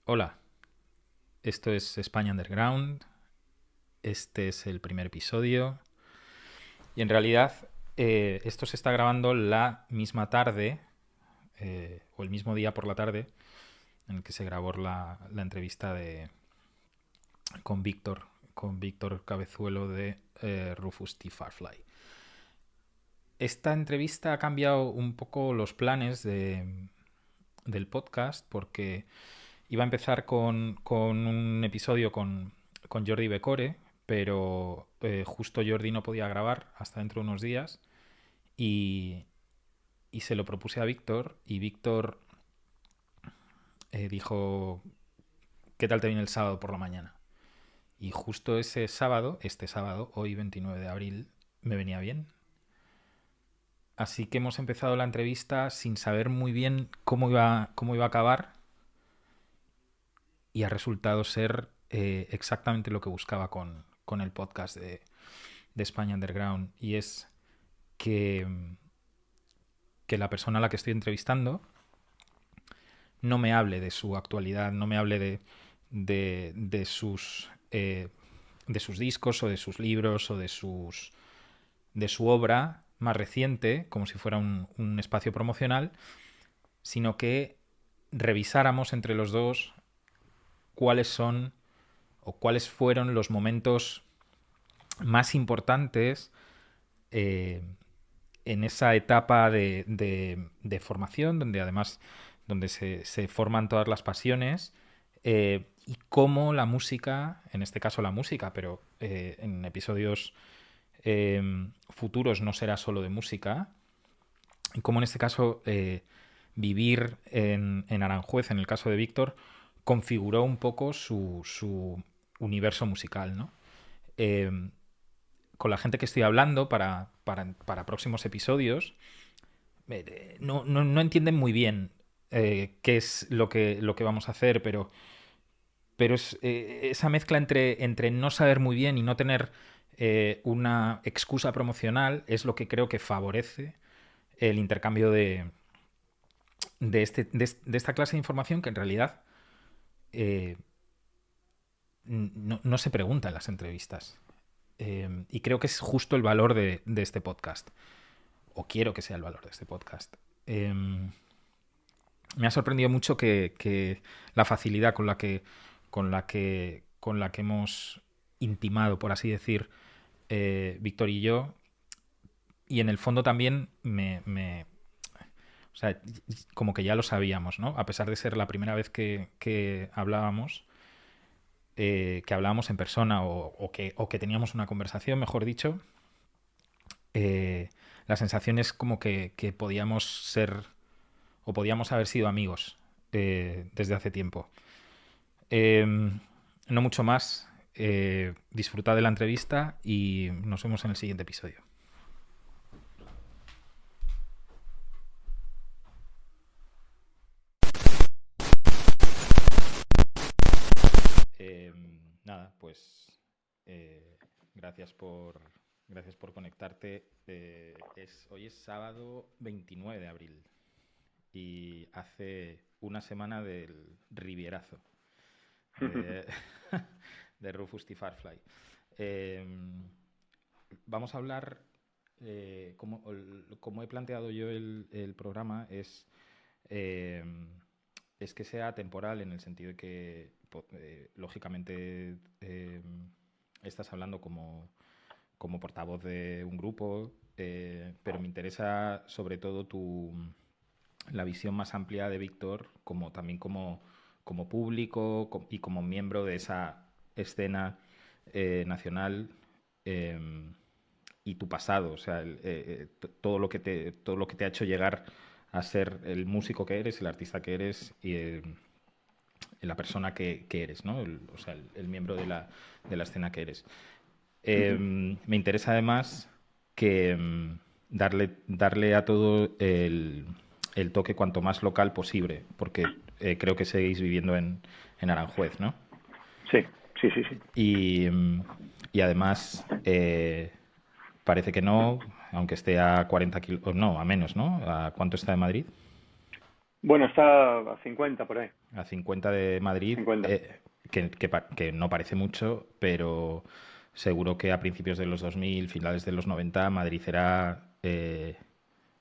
Hola, esto es España Underground, este es el primer episodio y en realidad esto se está grabando la misma tarde o el mismo día por la tarde en el que se grabó la entrevista con Víctor, con Víctor Cabezuelo de Rufus T. Firefly. Esta entrevista ha cambiado un poco los planes del podcast porque iba a empezar con un episodio con Jordi Becore, pero justo Jordi no podía grabar hasta dentro de unos días y, y se lo propuse a Víctor y Víctor dijo, ¿qué tal te viene el sábado por la mañana? Y justo ese sábado, este sábado, hoy 29 de abril, me venía bien. Así que hemos empezado la entrevista sin saber muy bien cómo iba a acabar y ha resultado ser exactamente lo que buscaba con el podcast de España Underground. Y es que, que la persona a la que estoy entrevistando no me hable de su actualidad, no me hable de sus discos o de sus libros o de su obra más reciente, como si fuera un espacio promocional, sino que revisáramos entre los dos cuáles son o cuáles fueron los momentos más importantes en esa etapa de formación, donde además donde se forman todas las pasiones y cómo la música, en este caso la música, pero en episodios futuros no será solo de música, y cómo en este caso vivir en Aranjuez, en el caso de Víctor, configuró un poco su universo musical, ¿no? Eh, con la gente que estoy hablando para próximos episodios, no entienden muy bien qué es lo que vamos a hacer, pero es, esa mezcla entre no saber muy bien y no tener una excusa promocional es lo que creo que favorece el intercambio de esta clase de información que en realidad eh, no se pregunta en las entrevistas. Y creo que es justo el valor de este podcast. O quiero que sea el valor de este podcast. Me ha sorprendido mucho que la facilidad con la que hemos intimado, por así decir, Víctor y yo. Y en el fondo también o sea, como que ya lo sabíamos, ¿no? A pesar de ser la primera vez que hablábamos en persona o que teníamos una conversación, mejor dicho, la sensación es como que podíamos ser o podíamos haber sido amigos desde hace tiempo. Eh, no mucho más. Disfrutad de la entrevista y nos vemos en el siguiente episodio. Eh, nada, pues eh, gracias gracias por conectarte. Hoy es sábado 29 de abril y hace una semana del Rivierazo de, de Rufus T. Firefly. Eh, Vamos a hablar, como he planteado yo el programa, eh, es que sea temporal en el sentido de que, lógicamente, estás hablando como portavoz de un grupo, pero me interesa sobre todo la visión más amplia de Víctor, también como público y como miembro de esa escena nacional eh, y tu pasado, o sea, todo lo que te ha hecho llegar a ser el músico que eres, el artista que eres y la persona que eres, ¿no? O sea, el miembro de la escena que eres. Me interesa además que darle a todo el toque cuanto más local posible, porque creo que seguís viviendo en Aranjuez, ¿no? Sí, sí, sí, sí. Y además parece que no, aunque esté a 40 kilómetros, no, a menos, ¿no? ¿A cuánto está de Madrid? Bueno, está a 50 por ahí. A 50 de Madrid, 50. que no parece mucho, pero seguro que a principios de los 2000, finales de los 90, Madrid era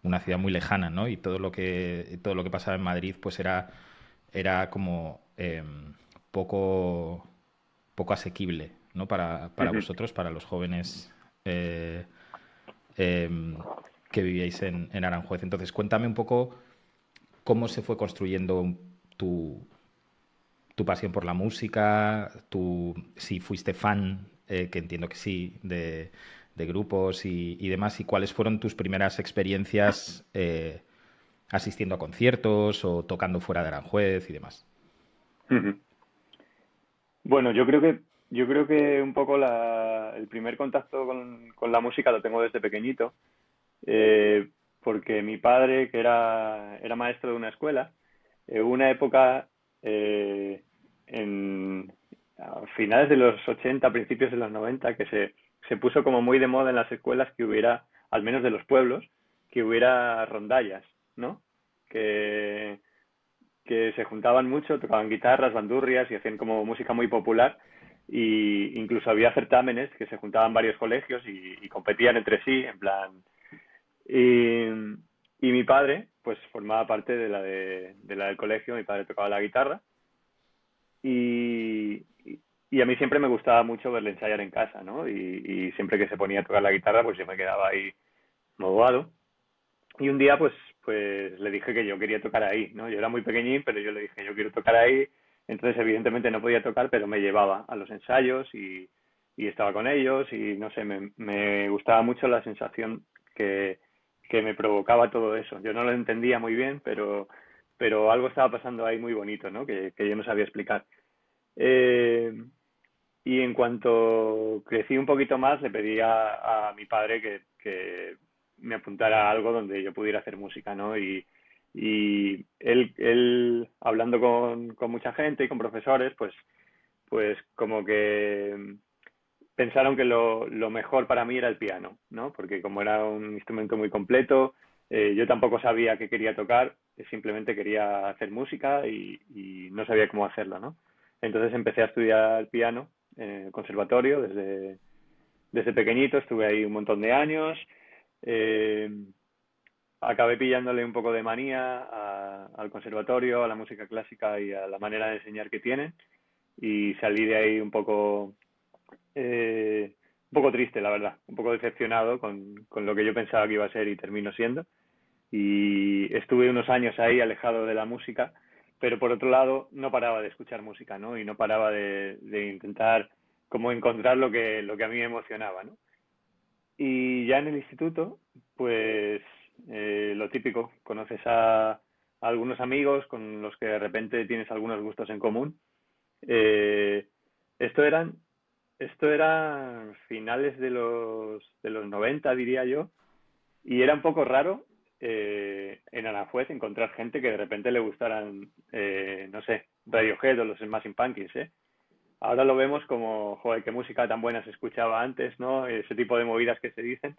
una ciudad muy lejana, ¿no? Y todo lo que pasaba en Madrid, pues era como poco, poco asequible, ¿no? Para Ujú. vosotros, para los jóvenes eh, eh, que vivíais en Aranjuez. Entonces, cuéntame un poco cómo se fue construyendo tu, tu pasión por la música, si fuiste fan, que entiendo que sí, de grupos y demás, y cuáles fueron tus primeras experiencias asistiendo a conciertos o tocando fuera de Aranjuez y demás. Ujú. Bueno, yo creo que un poco el primer contacto con la música lo tengo desde pequeñito, eh, porque mi padre, que era maestro de una escuela, hubo una época eh, en a finales de los 80, principios de los 90, que se puso como muy de moda en las escuelas que hubiera, al menos de los pueblos, que hubiera rondallas, ¿no? Que, que se juntaban mucho, tocaban guitarras, bandurrias y hacían como música muy popular. Y incluso había certámenes que se juntaban varios colegios y competían entre sí, en plan. Y, y mi padre, pues formaba parte de la del colegio, mi padre tocaba la guitarra y, y a mí siempre me gustaba mucho verle ensayar en casa, ¿no? Y siempre que se ponía a tocar la guitarra, pues yo me quedaba ahí embobado. Y un día, pues le dije que yo quería tocar ahí, ¿no? Yo era muy pequeñín, pero yo le dije, yo quiero tocar ahí. Entonces, evidentemente no podía tocar, pero me llevaba a los ensayos y estaba con ellos y, no sé, me gustaba mucho la sensación que, que me provocaba todo eso. Yo no lo entendía muy bien, pero algo estaba pasando ahí muy bonito, ¿no? Que yo no sabía explicar. Eh, y en cuanto crecí un poquito más, le pedí a mi padre que me apuntara a algo donde yo pudiera hacer música, ¿no? Y él hablando con mucha gente y con profesores, pues como que pensaron que lo mejor para mí era el piano, ¿no? Porque como era un instrumento muy completo, yo tampoco sabía qué quería tocar, simplemente quería hacer música y no sabía cómo hacerlo, ¿no? Entonces empecé a estudiar piano en el conservatorio desde pequeñito, estuve ahí un montón de años. eh, Acabé pillándole un poco de manía al conservatorio, a la música clásica y a la manera de enseñar que tienen y salí de ahí un poco triste, la verdad, un poco decepcionado con lo que yo pensaba que iba a ser y terminó siendo. Y estuve unos años ahí alejado de la música, pero por otro lado no paraba de escuchar música, ¿no? Y no paraba de intentar como encontrar lo que a mí me emocionaba, ¿no? Y ya en el instituto, pues lo típico, conoces a algunos amigos con los que de repente tienes algunos gustos en común. Eh, esto eran esto era finales de los 90, diría yo, y era un poco raro en Aranjuez encontrar gente que de repente le gustaran, no sé, Radiohead o los Smashing Pumpkins, ¿eh? Ahora lo vemos como, joder, qué música tan buena se escuchaba antes, ¿no? Ese tipo de movidas que se dicen.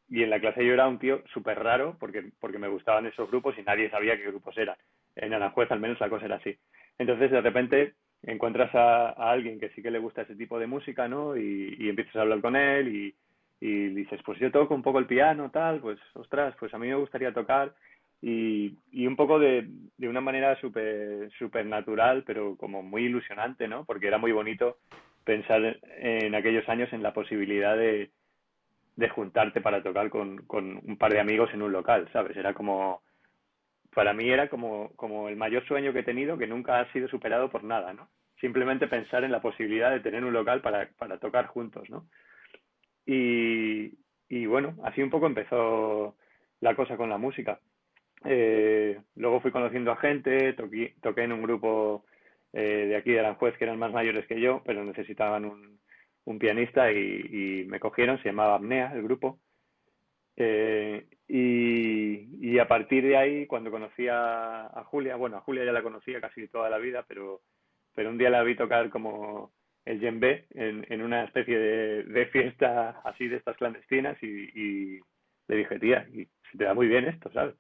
Y en la clase yo era un tío súper raro porque me gustaban esos grupos y nadie sabía qué grupos eran. En Aranjuez al menos la cosa era así. Entonces de repente encuentras a alguien que sí que le gusta ese tipo de música, ¿no? Y empiezas a hablar con él y dices, pues yo toco un poco el piano, tal, pues ostras, pues a mí me gustaría tocar y un poco de una manera súper natural, pero como muy ilusionante, ¿no? Porque era muy bonito pensar en aquellos años en la posibilidad de juntarte para tocar con un par de amigos en un local, ¿sabes? Era como, para mí era como el mayor sueño que he tenido que nunca ha sido superado por nada, ¿no? Simplemente pensar en la posibilidad de tener un local para tocar juntos, ¿no? Y, y bueno, así un poco empezó la cosa con la música. Luego fui conociendo a gente, toqué en un grupo de aquí de Aranjuez que eran más mayores que yo, pero necesitaban un pianista y me cogieron, se llamaba Apnea el grupo. Y a partir de ahí, cuando conocí a Julia, bueno, a Julia ya la conocía casi toda la vida, pero un día la vi tocar como el djembe en una especie de fiesta así de estas clandestinas y le dije, tía, y se te da muy bien esto, ¿sabes?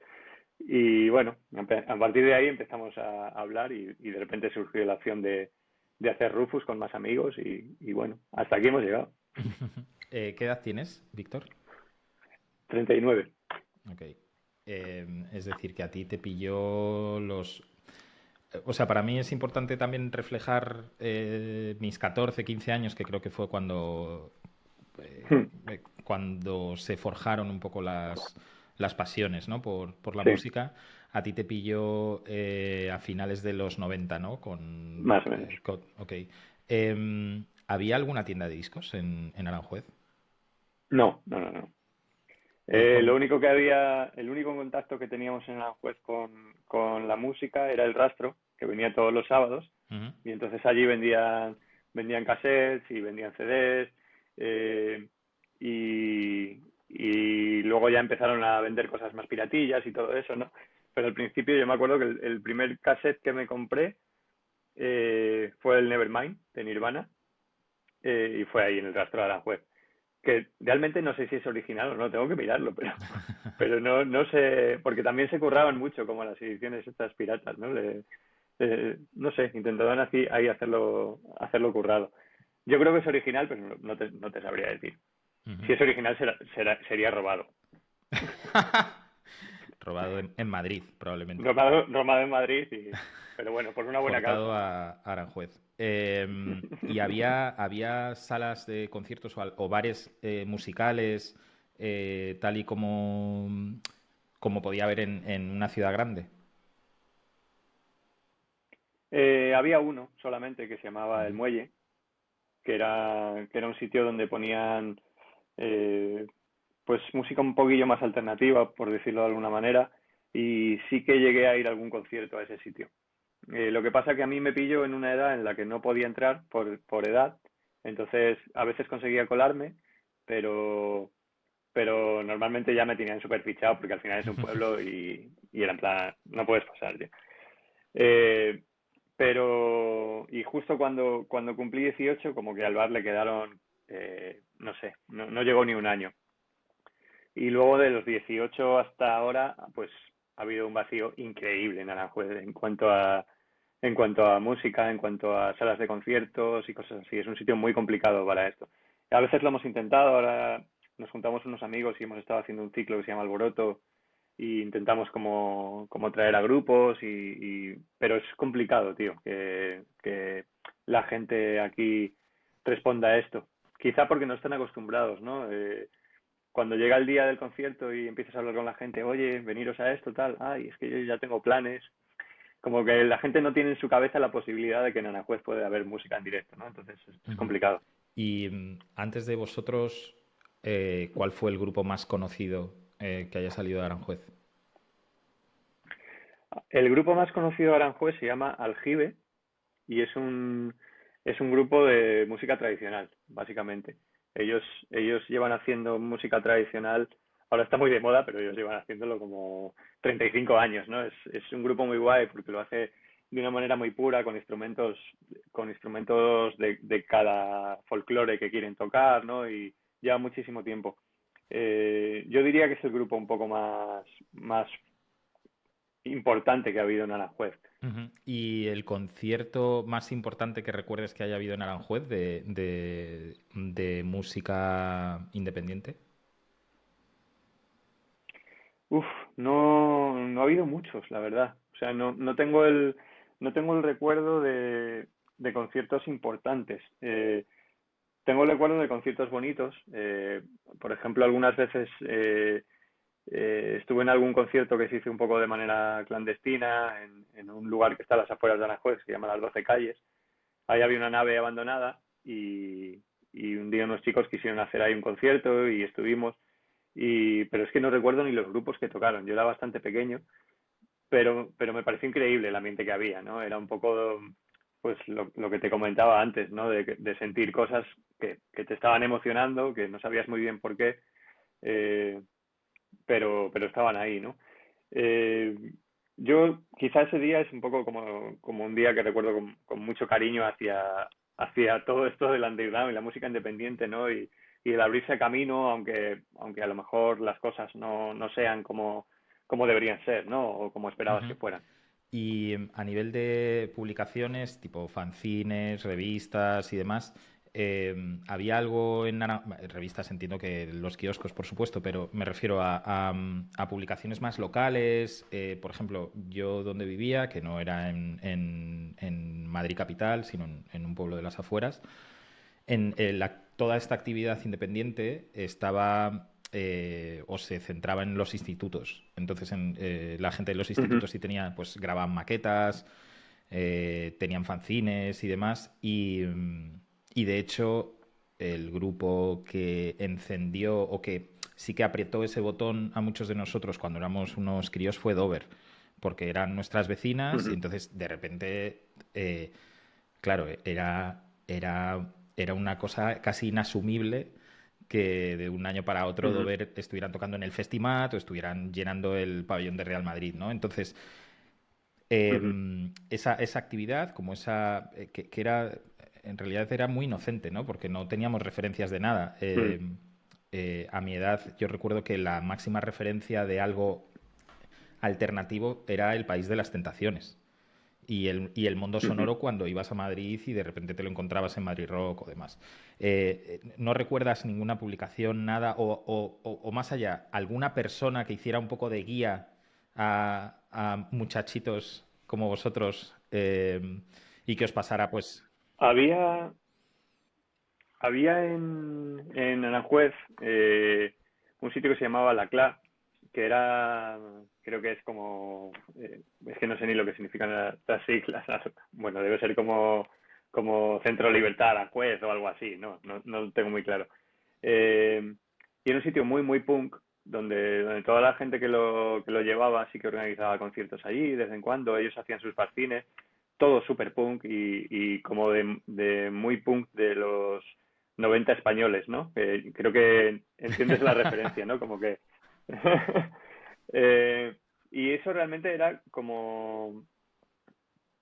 Y bueno, a partir de ahí empezamos a hablar y de repente surgió la opción de hacer Rufus con más amigos y bueno, hasta aquí hemos llegado. ¿Qué edad tienes, Víctor? 39. Ok. Es decir, que a ti te pilló los... O sea, para mí es importante también reflejar mis 14, 15 años, que creo que fue cuando se forjaron un poco las pasiones, ¿no? Por la Sí, música. A ti te pilló a finales de los 90, ¿no? más o menos. Ok. ¿Había alguna tienda de discos en Aranjuez? No, no, no, no. ¿Y Lo cómo? único que había, el único contacto que teníamos en Aranjuez con la música era el Rastro, que venía todos los sábados, Ujú. y entonces allí vendían cassettes y vendían CDs, eh, y luego ya empezaron a vender cosas más piratillas y todo eso, ¿no? Pero al principio yo me acuerdo que el primer cassette que me compré fue el Nevermind de Nirvana, y fue ahí en el Rastro de Aranjuez, que realmente no sé si es original o no, tengo que mirarlo, pero no sé, porque también se curraban mucho como las ediciones estas piratas, ¿no? No sé, intentaban así ahí hacerlo currado. Yo creo que es original, pero no te sabría decir. Ujú. Si es original sería robado. Robado en Madrid, probablemente. Robado en Madrid, pero bueno, por una buena Portado causa. a Aranjuez. ¿Y había salas de conciertos o bares musicales tal y como podía haber en una ciudad grande? Había uno solamente que se llamaba El Ujú. Muelle, que era un sitio donde ponían eh, pues música un poquillo más alternativa, por decirlo de alguna manera, y sí que llegué a ir a algún concierto a ese sitio. Lo que pasa que a mí me pilló en una edad en la que no podía entrar por edad, entonces a veces conseguía colarme, pero, pero normalmente ya me tenían súper fichado porque al final es un pueblo y era en plan, no puedes pasar ya. Eh, y justo cuando cumplí 18, como que al bar le quedaron, no sé, no llegó ni un año. Y luego de los 18 hasta ahora, pues ha habido un vacío increíble en Aranjuez en cuanto a música, en cuanto a salas de conciertos y cosas así. Es un sitio muy complicado para esto. A veces lo hemos intentado, ahora nos juntamos unos amigos y hemos estado haciendo un ciclo que se llama Alboroto y intentamos como traer a grupos pero es complicado, tío, que la gente aquí responda a esto. Quizá porque no están acostumbrados, ¿no? Cuando llega el día del concierto y empiezas a hablar con la gente, oye, veniros a esto, tal, ay, es que yo ya tengo planes, como que la gente no tiene en su cabeza la posibilidad de que en Aranjuez puede haber música en directo, ¿no? Entonces es Ujú. complicado. Y antes de vosotros, ¿cuál fue el grupo más conocido que haya salido de Aranjuez? El grupo más conocido de Aranjuez se llama Aljibe y es un grupo de música tradicional, básicamente. Ellos, ellos llevan haciendo música tradicional, ahora está muy de moda, pero ellos llevan haciéndolo como 35 años, ¿no? Es un grupo muy guay porque lo hace de una manera muy pura, con instrumentos de cada folclore que quieren tocar, ¿no? Y lleva muchísimo tiempo. Yo diría que es el grupo un poco más importante que ha habido en Aranjuez. Ujú. ¿Y el concierto más importante que recuerdes que haya habido en Aranjuez de música independiente? Uf, no ha habido muchos, la verdad. O sea, no tengo el recuerdo de conciertos importantes. Tengo el recuerdo de conciertos bonitos. Por ejemplo, algunas veces estuve en algún concierto que se hizo un poco de manera clandestina en un lugar que está a las afueras de Aranjuez, que se llama Las Doce Calles. Ahí había una nave abandonada y un día unos chicos quisieron hacer ahí un concierto y estuvimos. Pero es que no recuerdo ni los grupos que tocaron. Yo era bastante pequeño, pero me pareció increíble el ambiente que había, ¿no? Era un poco, pues, lo que te comentaba antes, ¿no? De sentir cosas que te estaban emocionando, que no sabías muy bien por qué, eh, pero estaban ahí, ¿no? Eh, yo, quizá ese día es un poco como un día que recuerdo con mucho cariño hacia todo esto del underground y la música independiente, ¿no? Y el abrirse camino, aunque a lo mejor las cosas no sean como deberían ser, ¿no? O como esperabas que Ujú. fueran. Y a nivel de publicaciones, tipo fanzines, revistas y demás, ¿había algo en revistas? Entiendo que los kioscos, por supuesto, pero me refiero a publicaciones más locales. Por ejemplo, yo donde vivía, que no era en Madrid capital, sino en un pueblo de las afueras, toda esta actividad independiente estaba o se centraba en los institutos. Entonces, la gente de los Ujú, institutos sí tenía, pues grababan maquetas, tenían fanzines y demás. Y de hecho, el grupo que encendió o que sí que apretó ese botón a muchos de nosotros cuando éramos unos críos fue Dover, porque eran nuestras vecinas y ujú, entonces de repente, claro, era una cosa casi inasumible que de un año para otro ujú, Dover estuvieran tocando en el Festimat o estuvieran llenando el pabellón de Real Madrid, ¿no? Entonces, ujú, esa actividad, como que era, en realidad era muy inocente, ¿no? Porque no teníamos referencias de nada. ujú, A mi edad, yo recuerdo que la máxima referencia de algo alternativo era El País de las Tentaciones. Y el mundo ujú. sonoro cuando ibas a Madrid y de repente te lo encontrabas en Madrid Rock o demás. ¿No recuerdas ninguna publicación, nada, o más allá, alguna persona que hiciera un poco de guía a muchachitos como vosotros y que os pasara, pues... Había, había en Aranjuez un sitio que se llamaba La Cla, que era, creo que es como, es que no sé ni lo que significan las siglas. Bueno, debe ser como Centro Libertad Aranjuez o algo así, no lo tengo muy claro. Eh, y era un sitio muy, muy punk, donde toda la gente que lo llevaba sí que organizaba conciertos allí, de vez en cuando, ellos hacían sus fanzines, todo súper punk y como de muy punk de los 90 españoles, ¿no? Creo que entiendes la referencia, ¿no? Como que... eh, y eso realmente era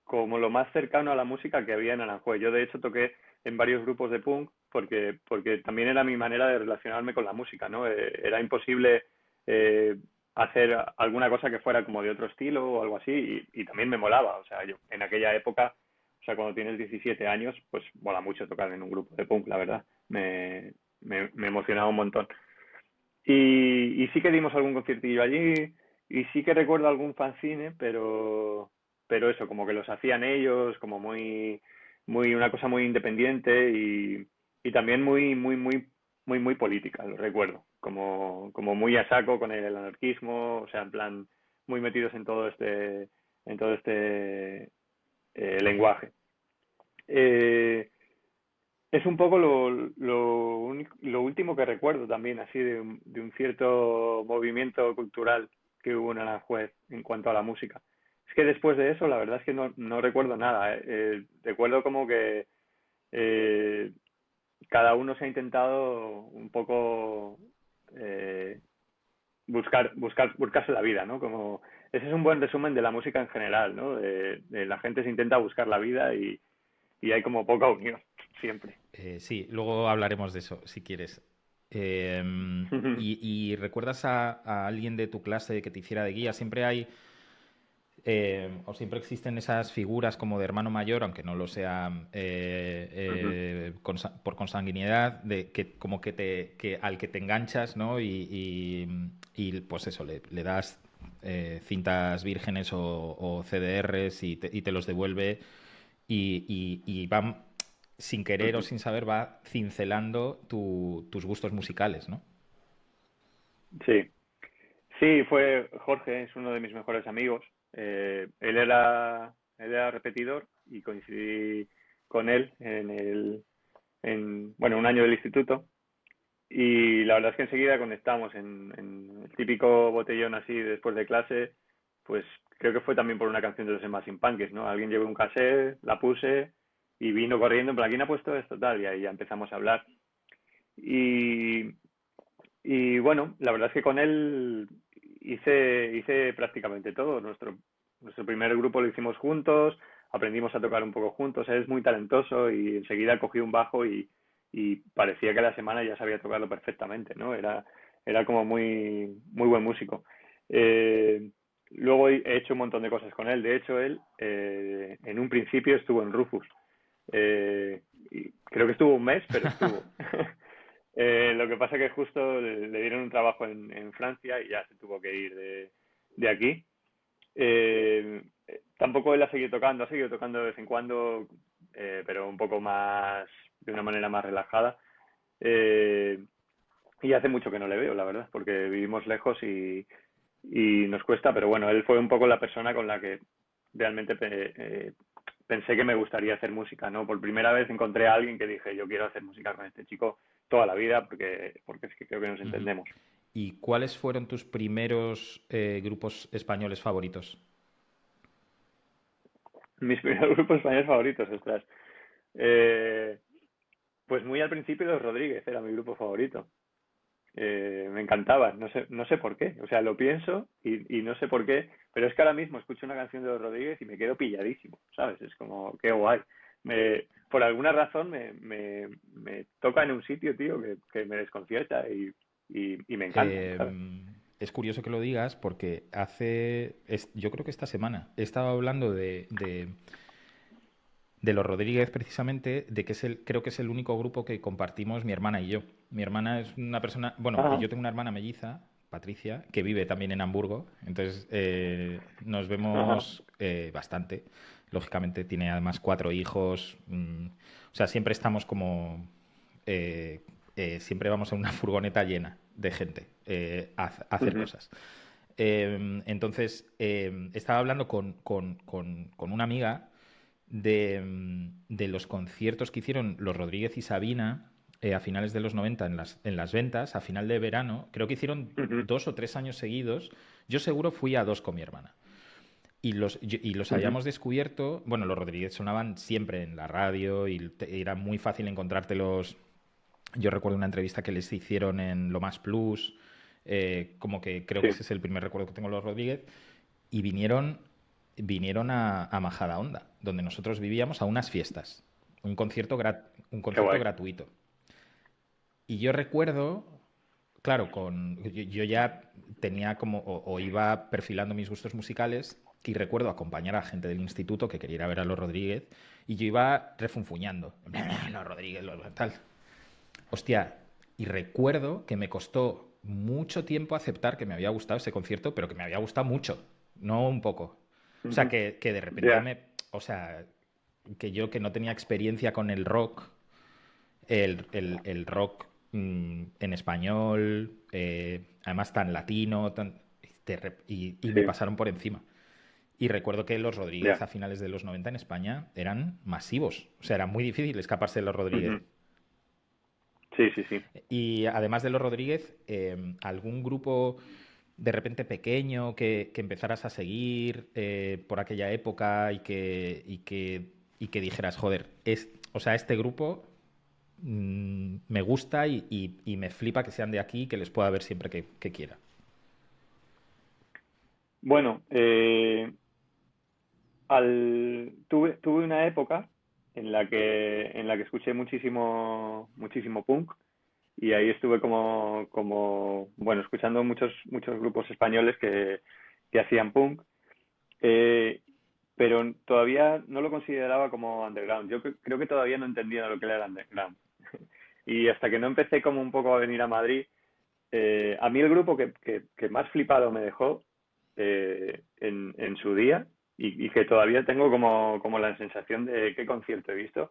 como lo más cercano a la música que había en Aranjuez. Yo de hecho toqué en varios grupos de punk porque también era mi manera de relacionarme con la música, ¿no? Era imposible eh, hacer alguna cosa que fuera como de otro estilo o algo así y también me molaba. O sea, yo en aquella época, o sea, cuando tienes 17 años, pues mola mucho tocar en un grupo de punk, la verdad. Me emocionaba un montón. Y sí que dimos algún conciertillo allí y sí que recuerdo algún fanzine, pero eso, como que los hacían ellos, como una cosa muy independiente y también muy política, lo recuerdo, como muy a saco con el anarquismo, o sea, en plan, muy metidos en todo este Ujú. lenguaje. Eh, es un poco lo último que recuerdo también, así de un cierto movimiento cultural que hubo en Aranjuez en cuanto a la música. Es que después de eso, la verdad es que no recuerdo nada. Recuerdo como que eh, cada uno se ha intentado un poco eh, buscarse la vida, ¿no? Como, ese es un buen resumen de la música en general, ¿no? De la gente se intenta buscar la vida y hay como poca unión, siempre. Sí, luego hablaremos de eso, si quieres. Eh, y recuerdas a alguien de tu clase que te hiciera de guía? Siempre hay, o siempre existen esas figuras como de hermano mayor, aunque no lo sea por consanguinidad, de que como al que te enganchas, ¿no? Pues eso, le das cintas vírgenes o CDRs y te los devuelve y van sin querer o sin saber, va cincelando tus gustos musicales, ¿no? Sí, sí, fue Jorge, es uno de mis mejores amigos. Él era repetidor y coincidí con él bueno, un año del instituto. Y la verdad es que enseguida conectamos en el típico botellón así después de clase, pues creo que fue también por una canción de los Smashing Pumpkins, ¿no? Alguien llevó un cassette, la puse y vino corriendo, en plan, ¿quién ha puesto esto? Tal, y ahí ya empezamos a hablar. Y, y bueno, la verdad es que con él hice prácticamente todo. Nuestro primer grupo lo hicimos juntos, aprendimos a tocar un poco juntos. Él es muy talentoso y enseguida cogí un bajo y parecía que a la semana ya sabía tocarlo perfectamente, ¿no? Era como muy, muy buen músico. Eh, Luego he hecho un montón de cosas con él. De hecho, él en un principio estuvo en Rufus. Y creo que estuvo un mes, pero estuvo. Lo que pasa que justo le dieron un trabajo en Francia y ya se tuvo que ir de aquí. Tampoco él ha seguido tocando de vez en cuando, pero un poco más, de una manera más relajada. Eh, y hace mucho que no le veo, la verdad, porque vivimos lejos y nos cuesta, pero bueno, él fue un poco la persona con la que realmente pensé que me gustaría hacer música, ¿no? Por primera vez encontré a alguien que dije, yo quiero hacer música con este chico toda la vida porque es que creo que nos Ujú. entendemos. ¿Y cuáles fueron tus primeros grupos españoles favoritos? Mis primeros grupos españoles favoritos, ostras. Eh, pues muy al principio Los Rodríguez era mi grupo favorito. Me encantaba, no sé por qué, o sea, lo pienso y no sé por qué, pero es que ahora mismo escucho una canción de Los Rodríguez y me quedo pilladísimo, ¿sabes? Es como, qué guay. Por alguna razón me toca en un sitio, tío, que me desconcierta y me encantan, Eh, ¿sabes? es curioso que lo digas porque yo creo que esta semana he estado hablando de los Rodríguez precisamente, de que creo que es el único grupo que compartimos mi hermana y yo. Mi hermana es una persona, bueno, Ajá, yo tengo una hermana melliza, Patricia, que vive también en Hamburgo, entonces nos ajá, vemos bastante. Lógicamente tiene además 4 hijos, o sea, siempre estamos como, siempre vamos en una furgoneta llena de gente a hacer ujú, cosas. Entonces, estaba hablando con una amiga de los conciertos que hicieron los Rodríguez y Sabina a finales de los 90 en las ventas, a final de verano. Creo que hicieron ujú, 2 o 3 años seguidos. Yo seguro fui a 2 con mi hermana. Y los ujú, habíamos descubierto. Bueno, los Rodríguez sonaban siempre en la radio y era muy fácil encontrártelos. Yo recuerdo una entrevista que les hicieron en Lo Más Plus. Como que creo que sí, ese es el primer recuerdo que tengo de los Rodríguez. Y vinieron a Majadahonda, donde nosotros vivíamos, a unas fiestas. Un qué concierto guay. gratuito. Y yo recuerdo, claro, yo ya tenía como, o iba perfilando mis gustos musicales, y recuerdo acompañar a gente del instituto que quería ir a ver a los Rodríguez, y yo iba refunfuñando. Los Rodríguez, tal. Hostia, y recuerdo que me costó mucho tiempo aceptar que me había gustado ese concierto, pero que me había gustado mucho, no un poco. O sea, Ujú, que de repente ya, o sea, que yo que no tenía experiencia con el rock, el rock en español, además tan latino, y me sí, pasaron por encima. Y recuerdo que los Rodríguez ya. a finales de los 90 en España eran masivos. O sea, era muy difícil escaparse de los Rodríguez. Ujú, sí, sí, sí. Y además de los Rodríguez, ¿algún grupo de repente pequeño que empezaras a seguir por aquella época y que dijeras, joder, o sea, este grupo me gusta y me flipa que sean de aquí y que les pueda ver siempre que quiera? Bueno, tuve una época en la que escuché muchísimo punk y ahí estuve bueno, escuchando muchos grupos españoles que hacían punk, eh, pero todavía no lo consideraba como underground. Creo que todavía no entendía lo que era el underground. Y hasta que no empecé como un poco a venir a Madrid, a mí el grupo que más flipado me dejó en su día y que todavía tengo como la sensación de qué concierto he visto,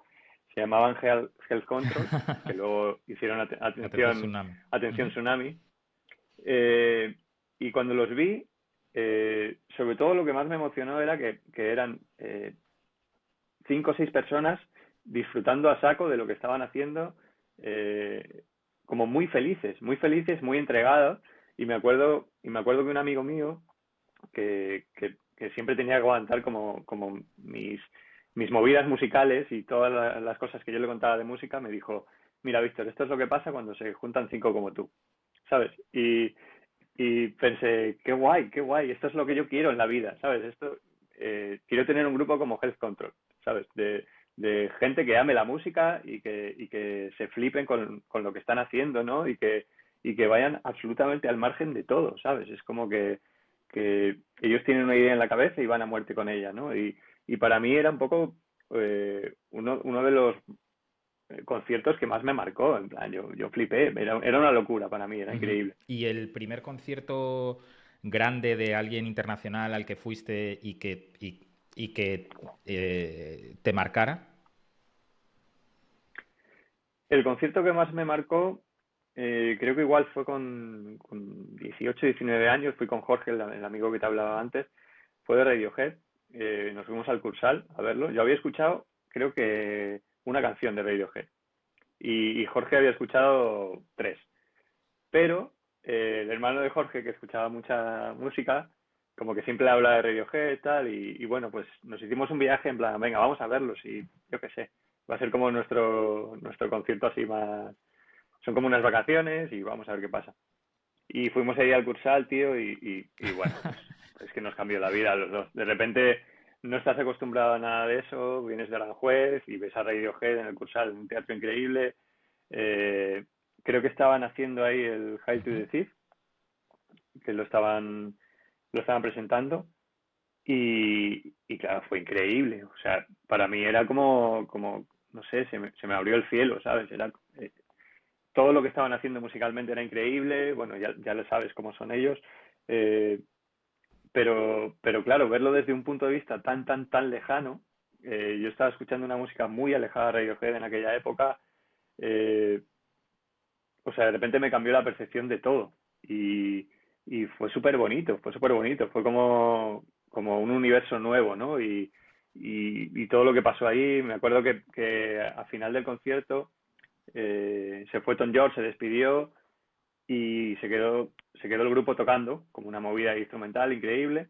se llamaban Health Control, que luego hicieron Atención, Tsunami. Atención Ujú. Tsunami. Eh, y cuando los vi, sobre todo lo que más me emocionó era que eran 5 o 6 personas disfrutando a saco de lo que estaban haciendo, eh, como muy felices, muy entregados. Y me acuerdo que un amigo mío que siempre tenía que aguantar como mis movidas musicales y todas las cosas que yo le contaba de música, me dijo, mira, Víctor, esto es lo que pasa cuando se juntan 5 como tú, ¿sabes? Y pensé, qué guay, esto es lo que yo quiero en la vida, ¿sabes? Quiero tener un grupo como Health Control, ¿sabes? De gente que ame la música y que se flipen con lo que están haciendo, ¿no? Y que vayan absolutamente al margen de todo, ¿sabes? Es como que que ellos tienen una idea en la cabeza y van a muerte con ella, ¿no? Y para mí era un poco uno de los conciertos que más me marcó, en plan, yo flipé, era una locura para mí, era Ujú. increíble. ¿Y el primer concierto grande de alguien internacional al que fuiste y que te marcara? El concierto que más me marcó, creo que igual fue con 18, 19 años, fui con Jorge, el amigo que te hablaba antes, fue de Radiohead, nos fuimos al Cursal a verlo. Yo había escuchado, creo que una canción de Radiohead y Jorge había escuchado tres, pero el hermano de Jorge, que escuchaba mucha música, como que siempre habla de Radiohead y tal, y bueno, pues nos hicimos un viaje en plan, venga, vamos a verlos y yo qué sé, va a ser como nuestro concierto así más, son como unas vacaciones y vamos a ver qué pasa. Y fuimos ahí al Cursal, tío, y bueno, pues es que nos cambió la vida a los dos. De repente no estás acostumbrado a nada de eso, vienes de Aranjuez y ves a Radiohead en el Cursal, un teatro increíble. Eh, Creo que estaban haciendo ahí el Hail to Ujú. the Thief, que lo estaban presentando, y claro, fue increíble. O sea, para mí era como no sé, se me abrió el cielo, ¿sabes? Era, todo lo que estaban haciendo musicalmente era increíble, bueno, ya lo sabes cómo son ellos, eh, pero claro, verlo desde un punto de vista tan lejano, yo estaba escuchando una música muy alejada de Radiohead en aquella época, eh, o sea, de repente me cambió la percepción de todo y fue súper bonito, fue como un universo nuevo, ¿no? Y todo lo que pasó ahí, me acuerdo que a final del concierto se fue Tom George, se despidió y se quedó el grupo tocando, como una movida instrumental increíble,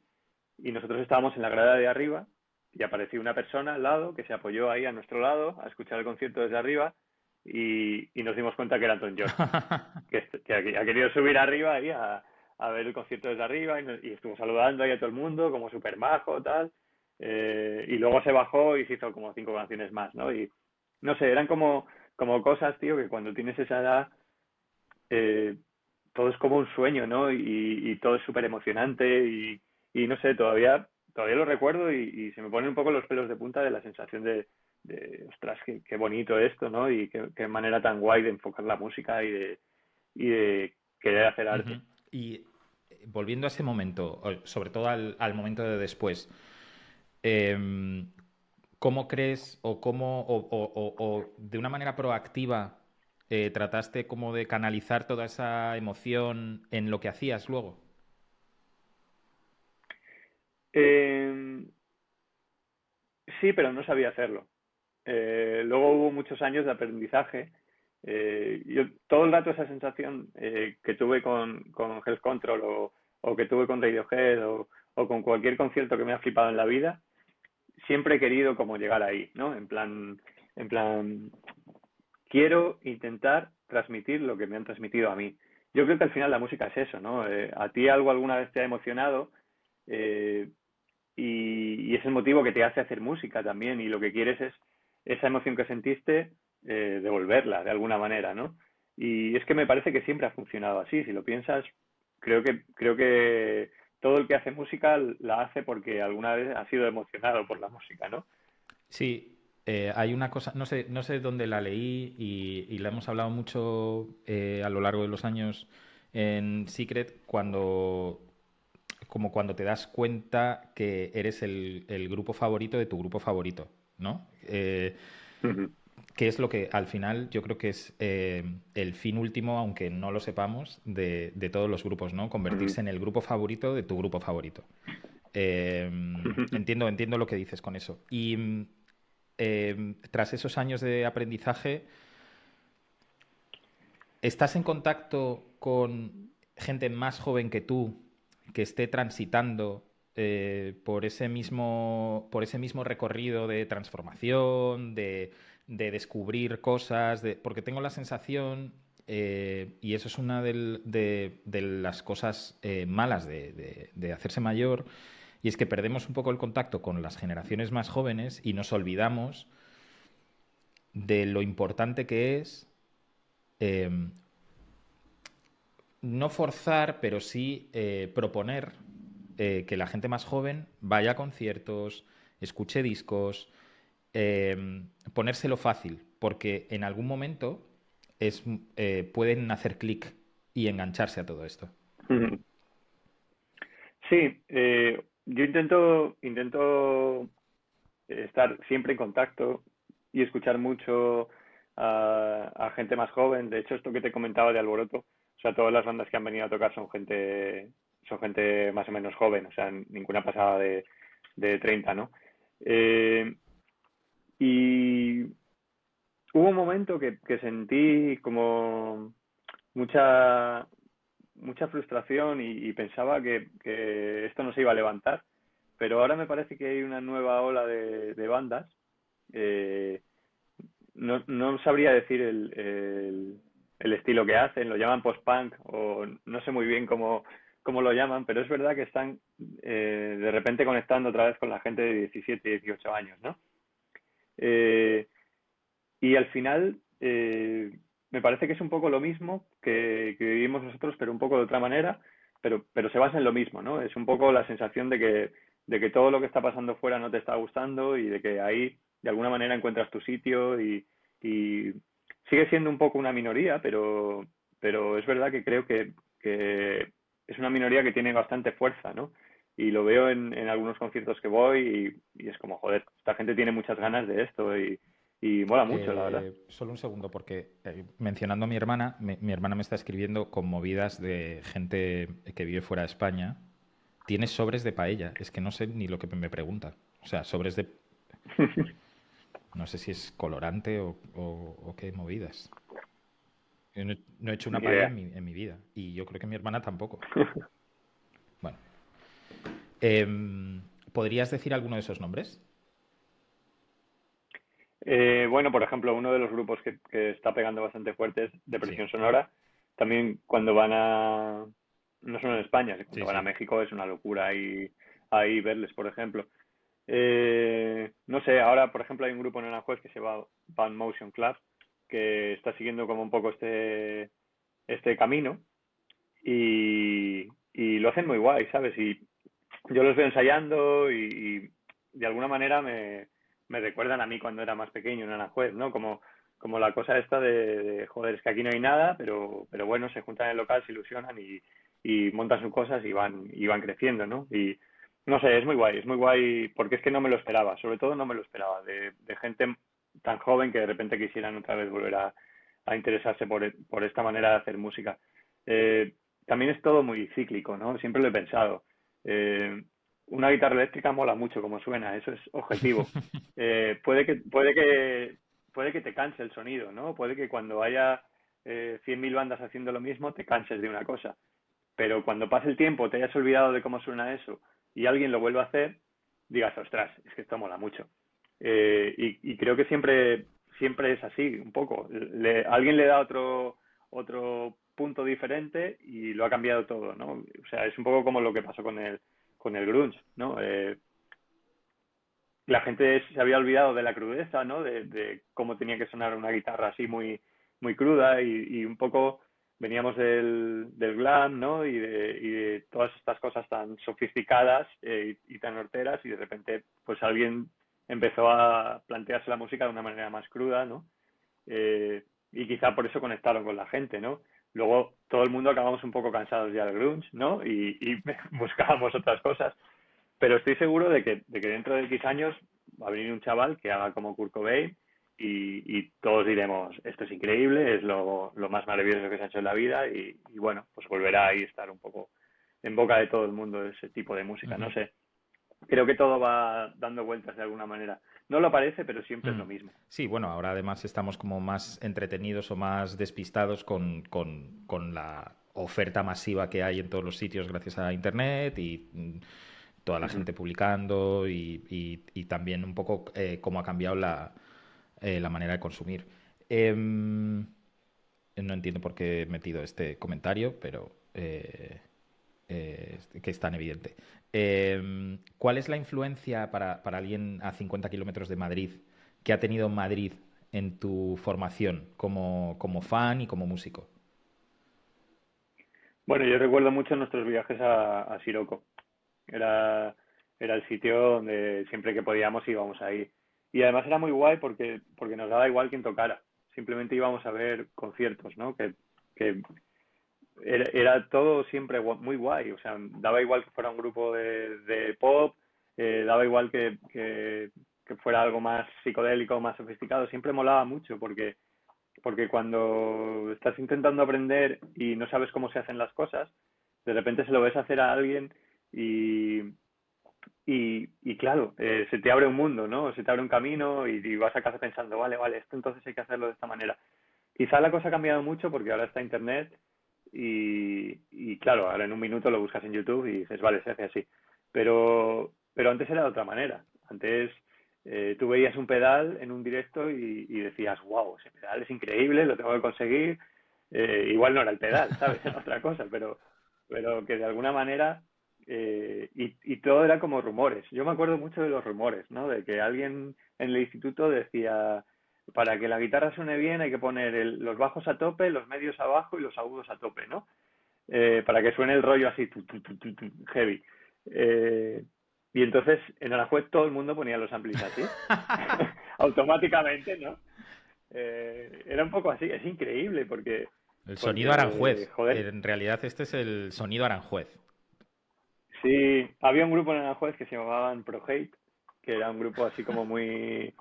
y nosotros estábamos en la grada de arriba y apareció una persona al lado que se apoyó ahí a nuestro lado a escuchar el concierto desde arriba y nos dimos cuenta que era Tom George, que ha querido subir arriba ahí a ver el concierto desde arriba y estuvo saludando ahí a todo el mundo como súper majo, tal. Y luego se bajó y se hizo como 5 canciones más, ¿no? Y no sé, eran como cosas, tío, que cuando tienes esa edad eh, todo es como un sueño, ¿no? Y todo es súper emocionante y no sé, todavía lo recuerdo y se me ponen un poco los pelos de punta de la sensación ostras, qué bonito esto, ¿no? Y qué manera tan guay de enfocar la música y de querer hacer arte. Ujú. Y volviendo a ese momento, sobre todo al momento de después, em, ¿cómo crees o cómo o de una manera proactiva trataste como de canalizar toda esa emoción en lo que hacías luego? Eh, sí, pero no sabía hacerlo. Luego hubo muchos años de aprendizaje. Yo todo el rato esa sensación que tuve con Health Control o que tuve con Radiohead o con cualquier concierto que me ha flipado en la vida, siempre he querido como llegar ahí, ¿no? En plan, quiero intentar transmitir lo que me han transmitido a mí. Yo creo que al final la música es eso, ¿no? A ti algo alguna vez te ha emocionado eh, y es el motivo que te hace hacer música también y lo que quieres es esa emoción que sentiste devolverla de alguna manera, ¿no? Y es que me parece que siempre ha funcionado así, si lo piensas, creo que todo el que hace música la hace porque alguna vez ha sido emocionado por la música, ¿no? Sí, hay una cosa, no sé dónde la leí y la hemos hablado mucho a lo largo de los años en Secret, como cuando te das cuenta que eres el grupo favorito de tu grupo favorito, ¿no? Que es lo que al final yo creo que es el fin último, aunque no lo sepamos, de todos los grupos, ¿no? Convertirse en el grupo favorito de tu grupo favorito. Eh, entiendo lo que dices con eso. Y tras esos años de aprendizaje, ¿estás en contacto con gente más joven que tú que esté transitando por ese mismo recorrido de transformación, de descubrir cosas? Porque tengo la sensación, y eso es una de las cosas malas de hacerse mayor, y es que perdemos un poco el contacto con las generaciones más jóvenes y nos olvidamos de lo importante que es eh, no forzar, pero sí proponer. que la gente más joven vaya a conciertos, escuche discos, ponérselo fácil, porque en algún momento pueden hacer clic y engancharse a todo esto. Sí, yo intento estar siempre en contacto y escuchar mucho a gente más joven. De hecho, esto que te comentaba de Alboroto, o sea, todas las bandas que han venido a tocar son gente más o menos joven, o sea, ninguna pasada de 30, ¿no? Eh, y hubo un momento que sentí como mucha, mucha frustración y pensaba que esto no se iba a levantar, pero ahora me parece que hay una nueva ola de bandas. eh, no sabría decir el estilo que hacen, lo llaman post-punk o no sé muy bien cómo lo llaman, pero es verdad que están de repente conectando otra vez con la gente de 17 y 18 años, ¿no? Eh, y al final me parece que es un poco lo mismo que vivimos nosotros, pero un poco de otra manera, pero se basa en lo mismo, ¿no? Es un poco la sensación de que todo lo que está pasando fuera no te está gustando y de que ahí de alguna manera encuentras tu sitio y sigue siendo un poco una minoría, pero es verdad que creo que es una minoría que tiene bastante fuerza, ¿no? Y lo veo en algunos conciertos que voy y es como, joder, esta gente tiene muchas ganas de esto y mola mucho, la verdad. Solo un segundo, porque mencionando a mi hermana, mi hermana me está escribiendo con movidas de gente que vive fuera de España. Tiene sobres de paella, es que no sé ni lo que me pregunta. O sea, sobres de... No sé si es colorante o qué movidas. Yo no he hecho una Ni paella idea. en mi vida y yo creo que mi hermana tampoco. Bueno, ¿podrías decir alguno de esos nombres? Bueno, por ejemplo, uno de los grupos que está pegando bastante fuerte es Sí, Depresión Sonora. También cuando van no solo en España, sino cuando sí, van a sí. México es una locura ahí verles, por ejemplo. No sé, ahora, por ejemplo, hay un grupo en Aranjuez que se llama Band Motion Club, que está siguiendo como un poco este camino y lo hacen muy guay, ¿sabes? Y yo los veo ensayando y de alguna manera me recuerdan a mí cuando era más pequeño en Aranjuez, ¿no? Como la cosa esta joder, es que aquí no hay nada, pero bueno, se juntan en el local, se ilusionan y montan sus cosas y van creciendo, ¿no? Y no sé, es muy guay, porque es que no me lo esperaba, sobre todo no me lo esperaba, de gente tan joven que de repente quisieran otra vez volver a interesarse por esta manera de hacer música. Eh, También es todo muy cíclico, ¿no? Siempre lo he pensado. Eh, una guitarra eléctrica mola mucho como suena, eso es objetivo. Puede que te canse el sonido, ¿no? Puede que cuando haya 100.000 bandas haciendo lo mismo te canses de una cosa. Pero cuando pase el tiempo, te hayas olvidado de cómo suena eso y alguien lo vuelve a hacer, digas, ostras, es que esto mola mucho. Y creo que siempre es así, un poco. Alguien le da otro punto diferente y lo ha cambiado todo, ¿no? O sea, es un poco como lo que pasó con el grunge, ¿no? La gente se había olvidado de la crudeza, ¿no? De cómo tenía que sonar una guitarra así muy, muy cruda y un poco veníamos del glam, ¿no? Y de todas estas cosas tan sofisticadas y tan horteras y de repente pues alguien empezó a plantearse la música de una manera más cruda, ¿no? Y quizá por eso conectaron con la gente, ¿no? Luego todo el mundo acabamos un poco cansados ya del grunge, ¿no? Y buscábamos otras cosas. Pero estoy seguro de que dentro de X años va a venir un chaval que haga como Kurt Cobain y todos diremos, esto es increíble, es lo más maravilloso que se ha hecho en la vida y bueno, pues volverá ahí a estar un poco en boca de todo el mundo ese tipo de música. No Ujú. sé, creo que todo va dando vueltas de alguna manera. No lo parece, pero siempre es Mm. lo mismo. Sí, bueno, ahora además estamos como más entretenidos o más despistados con la oferta masiva que hay en todos los sitios gracias a Internet y toda la Ujú. gente publicando y también un poco cómo ha cambiado la manera de consumir. Em, no entiendo por qué he metido este comentario, pero que es tan evidente. ¿Cuál es la influencia para alguien a 50 kilómetros de Madrid que ha tenido Madrid en tu formación como fan y como músico? Bueno, yo recuerdo mucho nuestros viajes a Siroco. Era, era el sitio donde siempre que podíamos íbamos ahí. Y además era muy guay porque nos daba igual quién tocara. Simplemente íbamos a ver conciertos, ¿no? Que era todo siempre muy guay. O sea, daba igual que fuera un grupo de pop, daba igual que fuera algo más psicodélico, más sofisticado. Siempre molaba mucho porque cuando estás intentando aprender y no sabes cómo se hacen las cosas, de repente se lo ves hacer a alguien y, y claro, se te abre un mundo, ¿no? Se te abre un camino y vas a casa pensando, vale, vale, esto entonces hay que hacerlo de esta manera. Quizá la cosa ha cambiado mucho porque ahora está Internet y claro, ahora en un minuto lo buscas en YouTube y dices, vale, se hace así. Pero antes era de otra manera. Antes tú veías un pedal en un directo y decías, wow, ese pedal es increíble, lo tengo que conseguir. Igual no era el pedal, ¿sabes? Era otra cosa, pero que de alguna manera y todo era como rumores. Yo me acuerdo mucho de los rumores, ¿no? De que alguien en el instituto decía, para que la guitarra suene bien hay que poner los bajos a tope, los medios abajo y los agudos a tope, ¿no? Para que suene el rollo así, heavy. Eh, y entonces en Aranjuez todo el mundo ponía los amplis así, automáticamente, ¿no? Era un poco así, es increíble El sonido porque, Aranjuez. joder, En realidad este es el sonido Aranjuez. sí, había un grupo en Aranjuez que se llamaban Pro Hate, que era un grupo así como muy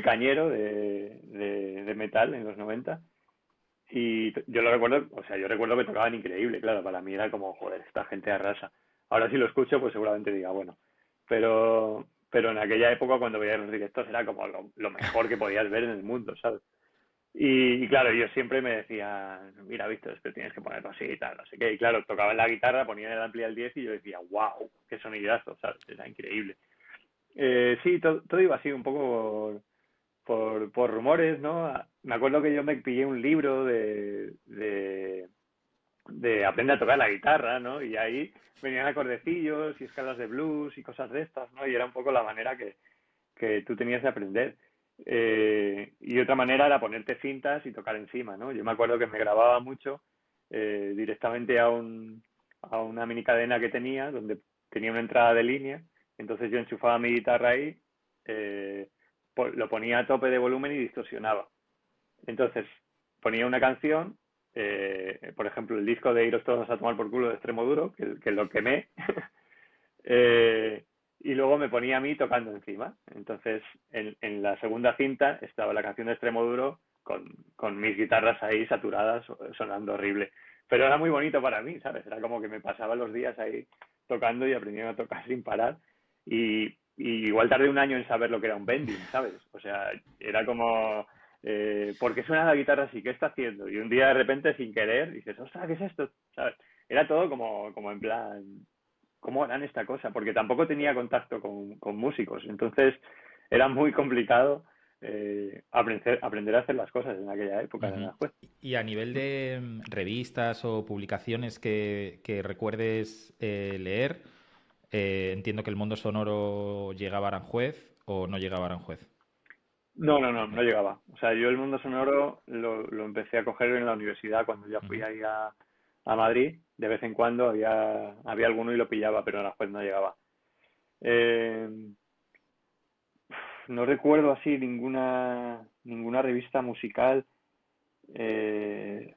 cañero de metal en los 90. Y yo lo recuerdo, o sea, yo recuerdo que tocaban increíble, claro, para mí era como, joder, esta gente arrasa. Ahora si lo escucho, pues seguramente diga, bueno, pero en aquella época cuando veía los directos era como lo mejor que podías ver en el mundo, ¿sabes? Y claro, yo siempre me decía, mira, Víctor, esto tienes que ponerlo así y tal, no sé qué. Y claro, tocaba en la guitarra, ponía el ampli al 10 y yo decía, wow, qué sonidazo, ¿sabes? Era increíble. Sí, todo iba así, un poco por rumores, ¿no? Me acuerdo que yo me pillé un libro de Aprende a tocar la guitarra, ¿no? Y ahí venían acordecillos y escalas de blues y cosas de estas, ¿no? Y era un poco la manera que tú tenías de aprender. Y otra manera era ponerte cintas y tocar encima, ¿no? Yo me acuerdo que me grababa mucho directamente a una mini cadena que tenía, donde tenía una entrada de línea, entonces yo enchufaba mi guitarra ahí, eh, lo ponía a tope de volumen y distorsionaba. Entonces ponía una canción, por ejemplo, el disco de Iros todos a tomar por culo de Extremo Duro, que lo quemé, y luego me ponía a mí tocando encima. Entonces, en la segunda cinta estaba la canción de Extremo Duro con mis guitarras ahí saturadas, sonando horrible. Pero era muy bonito para mí, ¿sabes? Era como que me pasaba los días ahí tocando y aprendiendo a tocar sin parar. Y igual tardé un año en saber lo que era un bending, ¿sabes? O sea, era como, ¿por qué suena la guitarra así? ¿Qué está haciendo? Y un día de repente, sin querer, dices, ostras, ¿qué es esto? ¿Sabes? Era todo como en plan, ¿cómo harán esta cosa? Porque tampoco tenía contacto con músicos, entonces era muy complicado aprender a hacer las cosas en aquella época en Ujú. Aranjuez. Y a nivel de revistas o publicaciones que recuerdes leer, entiendo que el mundo sonoro llegaba a Aranjuez o no llegaba a Aranjuez. No llegaba. O sea, yo el mundo sonoro lo empecé a coger en la universidad cuando ya fui Ujú. ahí a Madrid. De vez en cuando había alguno y lo pillaba, pero en Aranjuez no llegaba. Eh, no recuerdo así ninguna revista musical. Eh,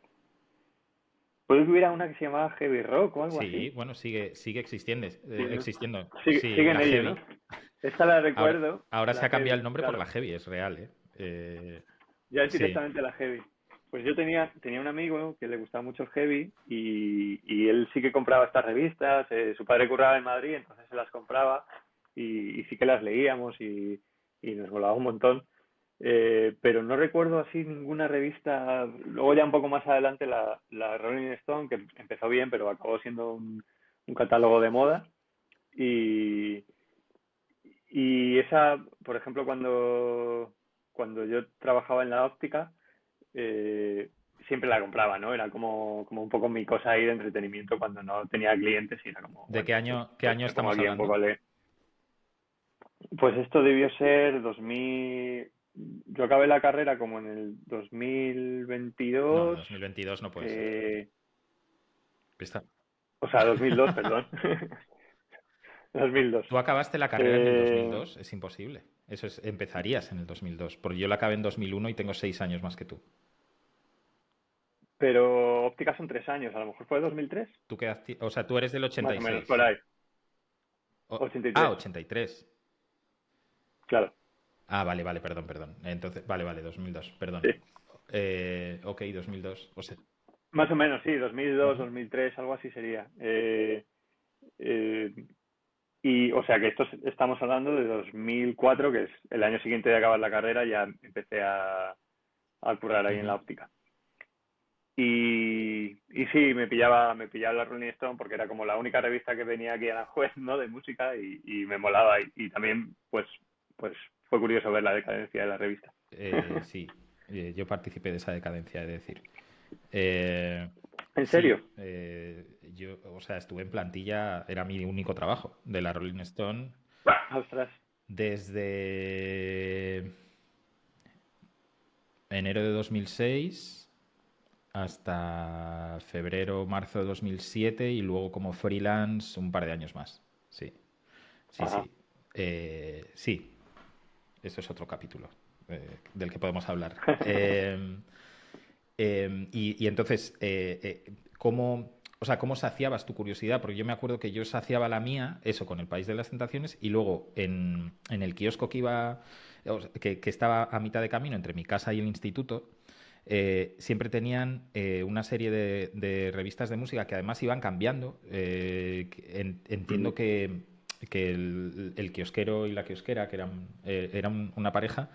puede que hubiera una que se llamaba Heavy Rock o algo Sí, así. bueno, sigue existiendo, Sí, ¿no? existiendo. Sigue, Sí, sigue en la ello, ¿no? Heavy. Esta la Ahora, recuerdo, ahora se la ha cambiado el Heavy, nombre por la claro. Heavy, es real, ¿eh? Ya es Sí. directamente la Heavy. Pues yo tenía un amigo que le gustaba mucho el heavy y él sí que compraba estas revistas. Su padre curraba en Madrid, entonces se las compraba y sí que las leíamos y nos volaba un montón. Pero no recuerdo así ninguna revista. Luego ya un poco más adelante la Rolling Stone, que empezó bien, pero acabó siendo un catálogo de moda. Y, y esa, por ejemplo, cuando yo trabajaba en la óptica, eh, siempre la compraba, ¿no? Era como un poco mi cosa ahí de entretenimiento cuando no tenía clientes y era como, ¿De bueno, qué pues año me pongo estamos aquí un hablando? poco a leer. Pues esto debió ser 2000. Yo acabé la carrera como en el No, 2022, 2022 no puede ser. Está- o sea, 2002, perdón. 2002. Tú acabaste la carrera en el 2002, es imposible. Eso es, empezarías en el 2002, porque yo la acabé en 2001 y tengo 6 años más que tú. Pero óptica son 3 años, a lo mejor fue 2003, Tú o sea, tú eres del más o menos por 86. ahí. 83, 83. claro. Ah, vale, vale, perdón, perdón. Entonces, vale, vale, 2002, perdón. Sí, Ok, 2002. O sea, más o menos, sí, 2002, ujú. 2003, algo así sería. Eh, y, o sea, que estamos hablando de 2004, que es el año siguiente de acabar la carrera, ya empecé a currar ahí en Ujú. la óptica. Y sí, me pillaba la Rolling Stone porque era como la única revista que venía aquí a la juez, ¿no? De música y me molaba. Y también, pues fue curioso ver la decadencia de la revista. Sí, yo participé de esa decadencia, he de decir. Eh, ¿En serio? sí, yo, o sea, estuve en plantilla, era mi único trabajo de la Rolling Stone Ostras. desde enero de 2006 hasta febrero, marzo de 2007 y luego como freelance un par de años más. Sí, sí, Ajá. sí. Sí, eso es otro capítulo del que podemos hablar. Y entonces, ¿cómo, o sea, cómo saciabas tu curiosidad? Porque yo me acuerdo que yo saciaba la mía, eso, con el País de las Tentaciones, y luego en el kiosco que iba, que estaba a mitad de camino entre mi casa y el instituto, siempre tenían una serie de revistas de música que además iban cambiando. Entiendo Ujú. que el kiosquero y la kiosquera, que eran una pareja,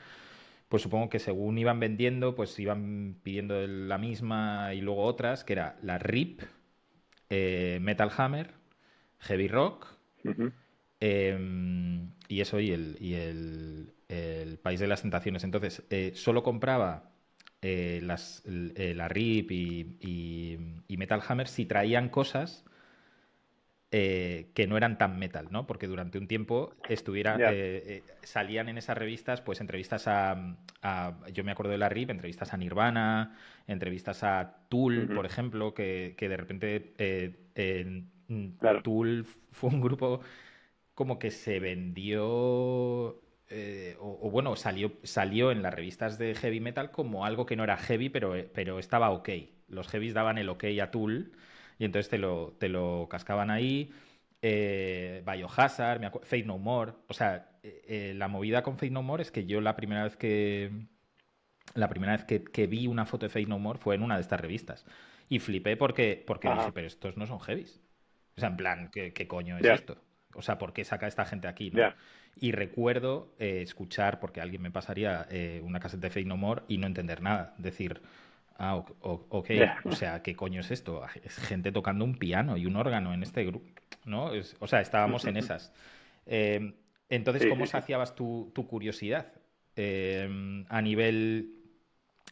pues supongo que según iban vendiendo, pues iban pidiendo la misma y luego otras, que era la RIP, Metal Hammer, Heavy Rock, Ujú. y eso el País de las Tentaciones. Entonces, solo compraba la RIP y Metal Hammer si traían cosas que no eran tan metal, ¿no? Porque durante un tiempo Ya. salían en esas revistas, pues entrevistas yo me acuerdo de la RIP, entrevistas a Nirvana, entrevistas a Tool, Ujú. por ejemplo, que de repente Claro. Tool fue un grupo como que se vendió, o bueno, salió en las revistas de heavy metal como algo que no era heavy, pero estaba ok. Los heavies daban el ok a Tool y entonces te lo cascaban ahí. Biohazard, Faith No More. O sea, la movida con Faith No More es que yo la primera vez que vi una foto de Faith No More fue en una de estas revistas. Y flipé porque dije, Ajá. pero estos no son heavies. O sea, en plan, ¿qué coño es Ya. esto? O sea, ¿por qué saca esta gente aquí, no? Ya. Y recuerdo escuchar, porque alguien me pasaría una caseta de Faith No More y no entender nada. Decir, ok, Ya. o sea, ¿qué coño es esto? Es gente tocando un piano y un órgano en este grupo, ¿no? O sea, estábamos en esas. Eh, entonces, Sí, ¿cómo sí, sí. saciabas tu curiosidad? A nivel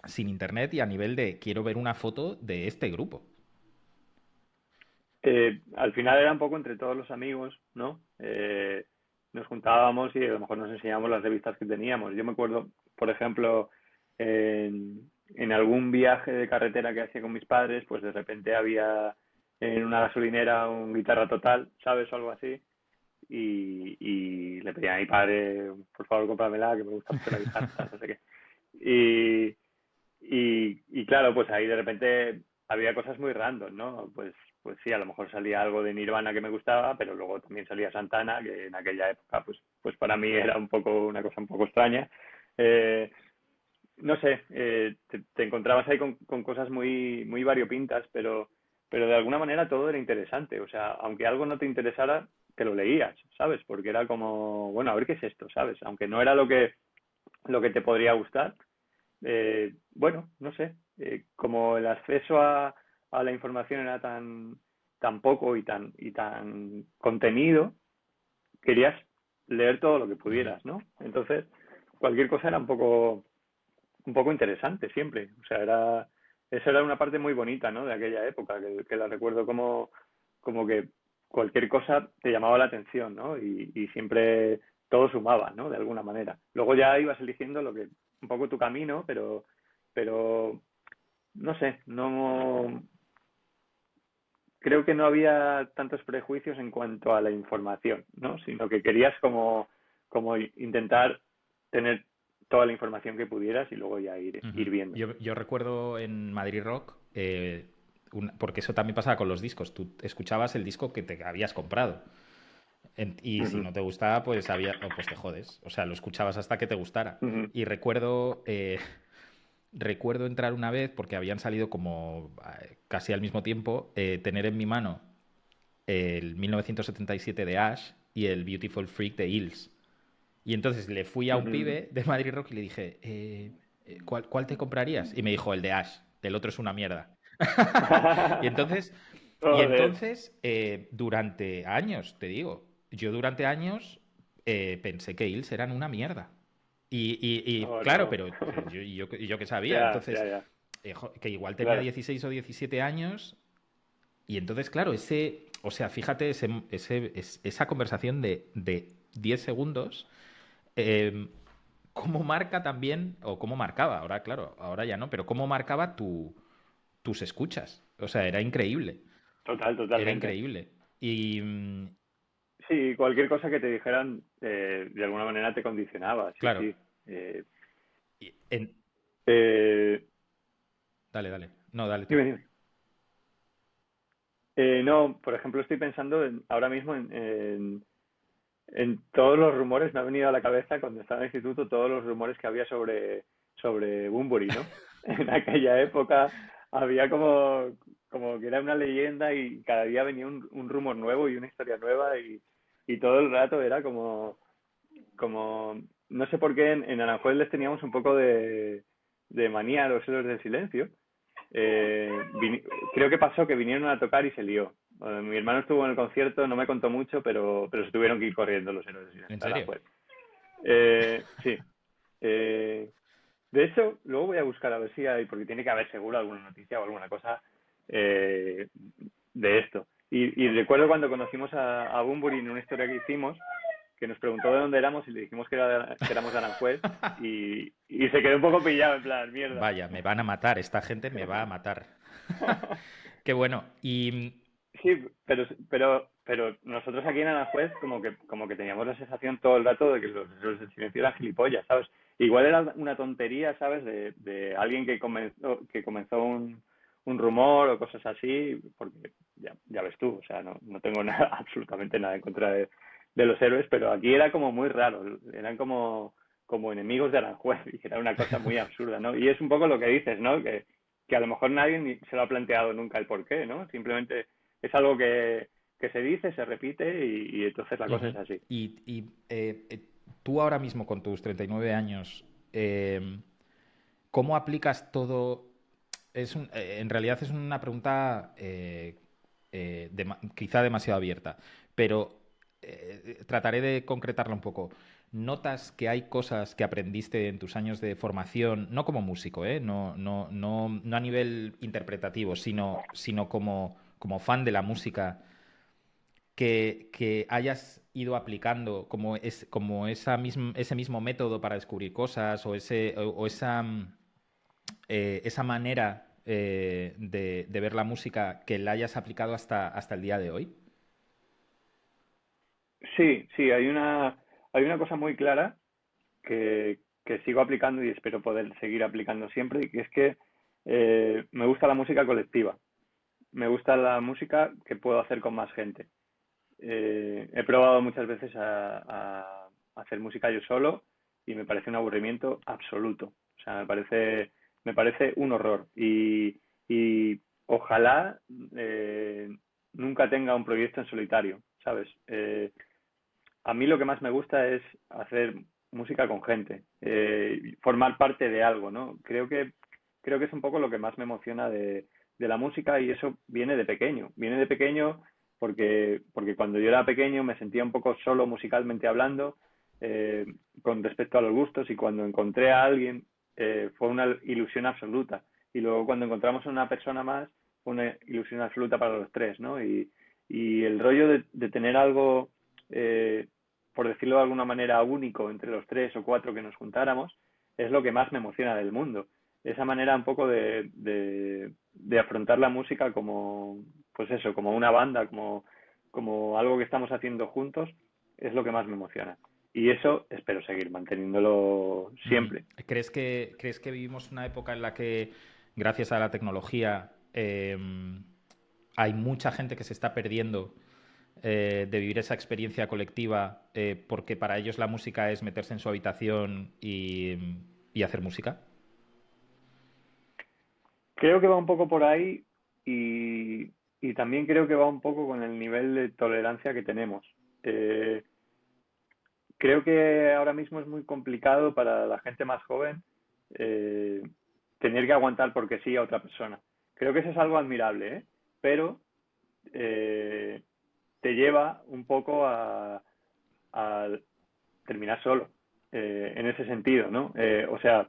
sin internet y a nivel de quiero ver una foto de este grupo. Al final era un poco entre todos los amigos, ¿no? Nos juntábamos y a lo mejor nos enseñábamos las revistas que teníamos. Yo me acuerdo, por ejemplo, en algún viaje de carretera que hacía con mis padres, pues de repente había en una gasolinera un guitarra total, ¿sabes? O algo así. Y le pedí a mi padre, por favor, cómpramela, que me gusta mucho la guitarra, no sé qué. Y, y claro, pues ahí de repente había cosas muy random, ¿no? Pues sí, a lo mejor salía algo de Nirvana que me gustaba, pero luego también salía Santana, que en aquella época, pues para mí era un poco una cosa un poco extraña. Eh, no sé, te encontrabas ahí con cosas muy, muy variopintas, pero de alguna manera todo era interesante. O sea, aunque algo no te interesara, te lo leías, ¿sabes? Porque era como, bueno, a ver qué es esto, ¿sabes? Aunque no era lo que te podría gustar, bueno, no sé, como el acceso a la información era tan poco y tan contenido, querías leer todo lo que Ujú. pudieras, ¿no? Entonces, cualquier cosa era un poco interesante siempre. O sea, esa era una parte muy bonita, ¿no? De aquella época, que la recuerdo como que cualquier cosa te llamaba la atención, ¿no? Y siempre todo sumaba, ¿no? De alguna manera. Luego ya ibas eligiendo un poco tu camino, pero no sé, no, creo que no había tantos prejuicios en cuanto a la información, ¿no? Sino que querías como intentar tener toda la información que pudieras y luego ya ir Ujú. viendo. Yo recuerdo en Madrid Rock, porque eso también pasaba con los discos, tú escuchabas el disco que te habías comprado. Y si Ujú, no te gustaba, pues te jodes. O sea, lo escuchabas hasta que te gustara. ujú, Y recuerdo entrar una vez, porque habían salido como casi al mismo tiempo, tener en mi mano el 1977 de Ash y el Beautiful Freak de Hills. Y entonces le fui a un ujú. pibe de Madrid Rock y le dije, ¿cuál te comprarías? Y me dijo, el de Ash, el otro es una mierda. Y entonces, y Joder, entonces durante años, te digo, yo durante años pensé que Hills eran una mierda. Y oh claro, no. pero yo qué sabía. Ya, Entonces, ya, ya, que igual tenía claro. 16 o 17 años. Y entonces, claro, o sea, fíjate esa conversación de 10 segundos, eh, cómo marca también, o cómo marcaba, ahora claro, ahora ya no, pero cómo marcaba tus escuchas. O sea, era increíble, Total, era totalmente. increíble. Y, Sí, cualquier cosa que te dijeran de alguna manera te condicionaba, sí, claro, sí. Eh, y eh, dale, dale. No, dale tú. dime, dime. No, por ejemplo, estoy pensando ahora mismo en todos los rumores, me ha venido a la cabeza cuando estaba en el instituto todos los rumores que había sobre Bunbury, ¿no? En aquella época había como que era una leyenda y cada día venía un rumor nuevo y una historia nueva y todo el rato era como no sé por qué en Aranjuez les teníamos un poco de manía a los héroes del silencio. Eh, vini- Creo que pasó que vinieron a tocar y se lió. Mi hermano estuvo en el concierto, no me contó mucho, pero se tuvieron que ir corriendo los héroes del silencio ¿En a serio? Aranjuez. Sí. Eh, de hecho, luego voy a buscar a ver si hay, porque tiene que haber seguro alguna noticia o alguna cosa eh, de esto. Y recuerdo cuando conocimos a Bunbury en una historia que hicimos, que nos preguntó de dónde éramos y le dijimos que éramos de Aranjuez y se quedó un poco pillado, en plan, mierda. Vaya, me van a matar, esta gente me va a matar. Qué bueno. Y Sí, pero nosotros aquí en Aranjuez como que teníamos la sensación todo el rato de que los del silencio eran gilipollas, ¿sabes? Igual era una tontería, ¿sabes? De alguien que comenzó un rumor o cosas así, porque ya ves tú, o sea, no tengo nada, absolutamente nada en contra de los héroes, pero aquí era como muy raro, eran como enemigos de Aranjuez y era una cosa muy absurda, ¿no? Y es un poco lo que dices, ¿no? Que a lo mejor nadie se lo ha planteado nunca el por qué, ¿no? Simplemente es algo que se dice, se repite y entonces la cosa Ujú. es así. Tú ahora mismo con tus 39 años, ¿cómo aplicas todo? En realidad es una pregunta quizá demasiado abierta, pero trataré de concretarla un poco. ¿Notas que hay cosas que aprendiste en tus años de formación, no como músico, no a nivel interpretativo, sino como fan de la música? Que hayas ido aplicando ese mismo método para descubrir cosas o esa manera de ver la música que la hayas aplicado hasta el día de hoy? Sí, sí, hay una cosa muy clara que sigo aplicando y espero poder seguir aplicando siempre, y que es que me gusta la música colectiva, me gusta la música que puedo hacer con más gente. He probado muchas veces a hacer música yo solo y me parece un aburrimiento absoluto. O sea, me parece un horror. Y ojalá nunca tenga un proyecto en solitario, ¿sabes? A mí lo que más me gusta es hacer música con gente, formar parte de algo, ¿no? Creo que es un poco lo que más me emociona de la música y eso viene de pequeño. Viene de pequeño porque cuando yo era pequeño me sentía un poco solo musicalmente hablando eh, con respecto a los gustos y cuando encontré a alguien fue una ilusión absoluta. Y luego cuando encontramos a una persona más fue una ilusión absoluta para los tres, ¿no? Y el rollo de tener algo eh, por decirlo de alguna manera, único entre los tres o cuatro que nos juntáramos, es lo que más me emociona del mundo. Esa manera un poco de afrontar la música pues eso, como una banda, como algo que estamos haciendo juntos, es lo que más me emociona. Y eso espero seguir manteniéndolo Ujú. siempre. ¿Crees que vivimos una época en la que, gracias a la tecnología, hay mucha gente que se está perdiendo de vivir esa experiencia colectiva porque para ellos la música es meterse en su habitación y hacer música? Creo que va un poco por ahí y también creo que va un poco con el nivel de tolerancia que tenemos. Eh, Creo que ahora mismo es muy complicado para la gente más joven eh, tener que aguantar porque sí a otra persona. Creo que eso es algo admirable, ¿eh? Pero eh, te lleva un poco a terminar solo, en ese sentido, ¿no? O sea,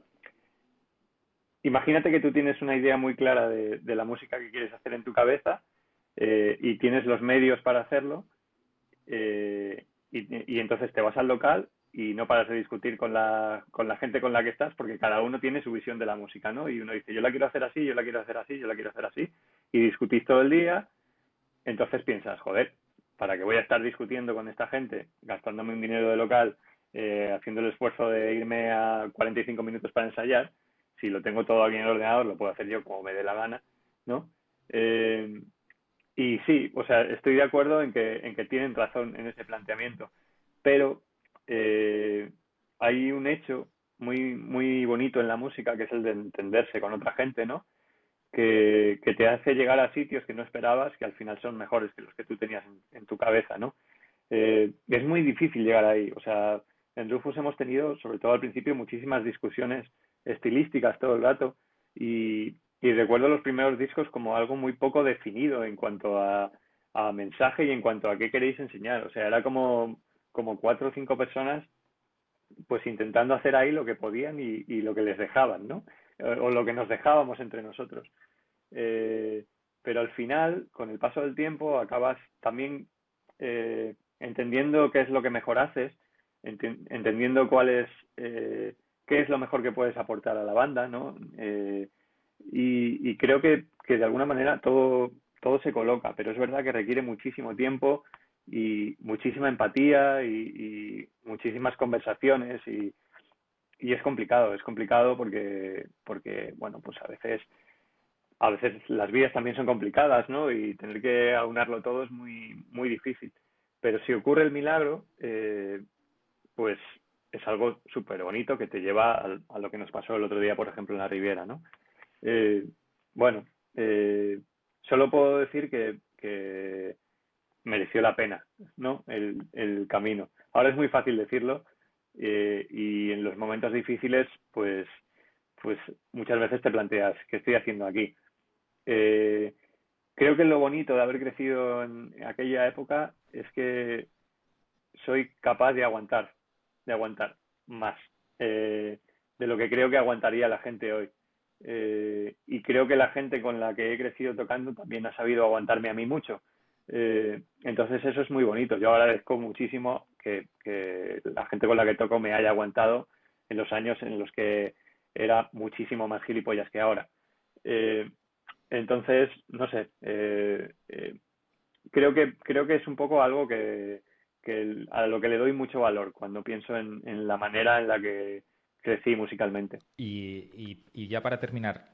imagínate que tú tienes una idea muy clara de la música que quieres hacer en tu cabeza y tienes los medios para hacerlo y entonces te vas al local y no paras de discutir con la gente con la que estás porque cada uno tiene su visión de la música, ¿no? Y uno dice, yo la quiero hacer así, yo la quiero hacer así, yo la quiero hacer así. Y discutís todo el día, entonces piensas, joder, ¿para qué voy a estar discutiendo con esta gente, gastándome un dinero de local, haciendo el esfuerzo de irme a 45 minutos para ensayar? Si lo tengo todo aquí en el ordenador, lo puedo hacer yo como me dé la gana, ¿no? Eh, y sí, o sea, estoy de acuerdo en que tienen razón en ese planteamiento, pero eh, hay un hecho muy bonito en la música que es el de entenderse con otra gente, ¿no? Que te hace llegar a sitios que no esperabas, que al final son mejores que los que tú tenías en tu cabeza, ¿no? Es muy difícil llegar ahí, o sea, en Rufus hemos tenido, sobre todo al principio, muchísimas discusiones estilísticas todo el rato y recuerdo los primeros discos como algo muy poco definido en cuanto a mensaje y en cuanto a qué queréis enseñar, o sea, era como cuatro o cinco personas pues intentando hacer ahí lo que podían y lo que les dejaban, ¿no? O lo que nos dejábamos entre nosotros. Eh, pero al final, con el paso del tiempo, acabas también entendiendo qué es lo que mejor haces, entendiendo qué es lo mejor que puedes aportar a la banda, ¿no? Y creo que de alguna manera todo se coloca, pero es verdad que requiere muchísimo tiempo y muchísima empatía y muchísimas conversaciones y es complicado porque, bueno, pues a veces las vidas también son complicadas, ¿no? Y tener que aunarlo todo es muy difícil. Pero si ocurre el milagro, pues es algo súper bonito que te lleva a lo que nos pasó el otro día, por ejemplo, en la Riviera, ¿no? Eh, bueno, solo puedo decir que mereció la pena, ¿no? El camino. Ahora es muy fácil decirlo y en los momentos difíciles, pues muchas veces te planteas, ¿qué estoy haciendo aquí? Eh, Creo que lo bonito de haber crecido en aquella época es que soy capaz de aguantar más de lo que creo que aguantaría la gente hoy. Y creo que la gente con la que he crecido tocando también ha sabido aguantarme a mí mucho. Entonces eso es muy bonito. Yo agradezco muchísimo que la gente con la que toco me haya aguantado en los años en los que era muchísimo más gilipollas que ahora. Eh, entonces, no sé, creo que es un poco algo a lo que le doy mucho valor cuando pienso en la manera en la que crecí musicalmente. Y ya para terminar,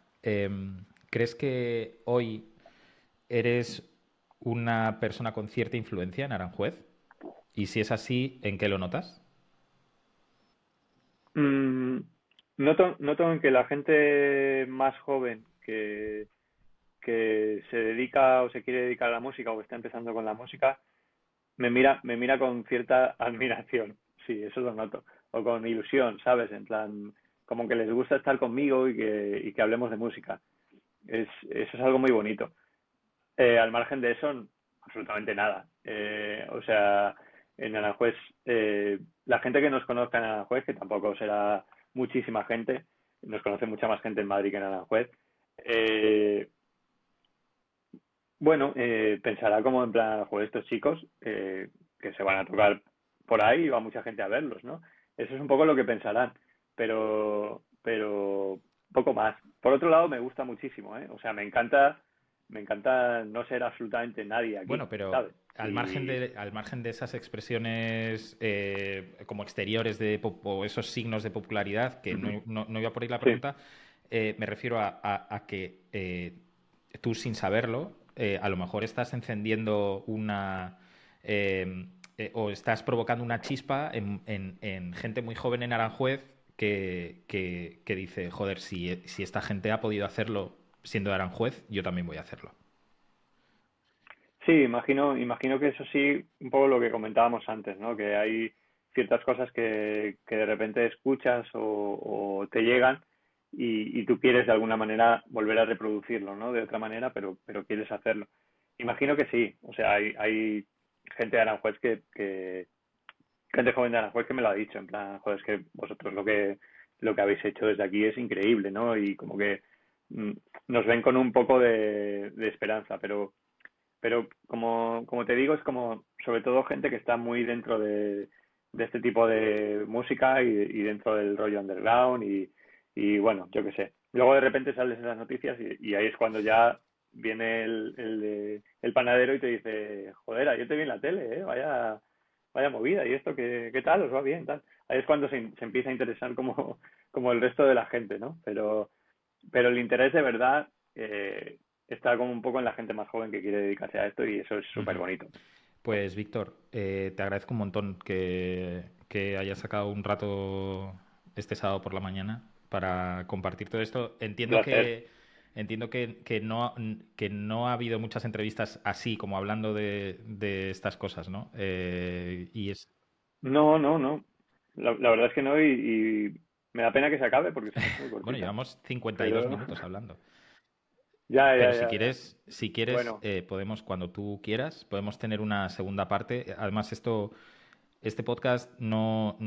¿crees que hoy eres una persona con cierta influencia en Aranjuez? Y si es así, ¿en qué lo notas? Mm, noto en que la gente más joven que se dedica o se quiere dedicar a la música o que está empezando con la música, me mira con cierta admiración. Sí, eso lo noto. O con ilusión, ¿sabes? En plan, como que les gusta estar conmigo y que hablemos de música. Eso es algo muy bonito. Al margen de eso, absolutamente nada. O sea, en Aranjuez, la gente que nos conozca en Aranjuez, que tampoco será muchísima gente, nos conoce mucha más gente en Madrid que en Aranjuez, eh, bueno, pensará como en plan, joder, estos chicos que se van a tocar por ahí y va mucha gente a verlos, ¿no? Eso es un poco lo que pensarán, pero poco más. Por otro lado, me gusta muchísimo, ¿eh? O sea, me encanta me encanta no ser absolutamente nadie aquí, Bueno, pero ¿sabes? Y al margen de esas expresiones como exteriores de o esos signos de popularidad, que ujú, no iba por ahí la sí, pregunta, me refiero a que tú sin saberlo, a lo mejor estás encendiendo una o estás provocando una chispa en gente muy joven en Aranjuez que dice, joder, si esta gente ha podido hacerlo siendo de Aranjuez, yo también voy a hacerlo. sí, imagino que eso sí, un poco lo que comentábamos antes, ¿no? Que hay ciertas cosas que de repente escuchas o te llegan y tú quieres de alguna manera volver a reproducirlo, ¿no? De otra manera, pero quieres hacerlo. Imagino que sí, o sea, hay gente de Aranjuez gente joven de Aranjuez que me lo ha dicho, en plan, joder, es que vosotros lo que habéis hecho desde aquí es increíble, ¿no? Y como que mm, nos ven con un poco de esperanza, pero como te digo, es como sobre todo gente que está muy dentro de este tipo de música y dentro del rollo underground y bueno, yo qué sé. Luego de repente sales en las noticias y ahí es cuando ya viene el panadero y te dice, joder, yo te vi en la tele, vaya movida, y esto, ¿qué tal? ¿Os va bien? Tal. Ahí es cuando se empieza a interesar como el resto de la gente, ¿no? Pero el interés de verdad está como un poco en la gente más joven que quiere dedicarse a esto y eso es súper Ujú. bonito. Pues Víctor, te agradezco un montón que hayas sacado un rato este sábado por la mañana para compartir todo esto. Un placer. Entiendo que no ha habido muchas entrevistas así, como hablando de estas cosas, ¿no? Y es, No, no, no. La verdad es que no y me da pena que se acabe porque se me ha hecho muy bueno, cortita. llevamos 52 Pero minutos hablando. ya, Pero ya, ya, ya. si quieres, Bueno, podemos, cuando tú quieras, podemos tener una segunda parte. Además, este podcast no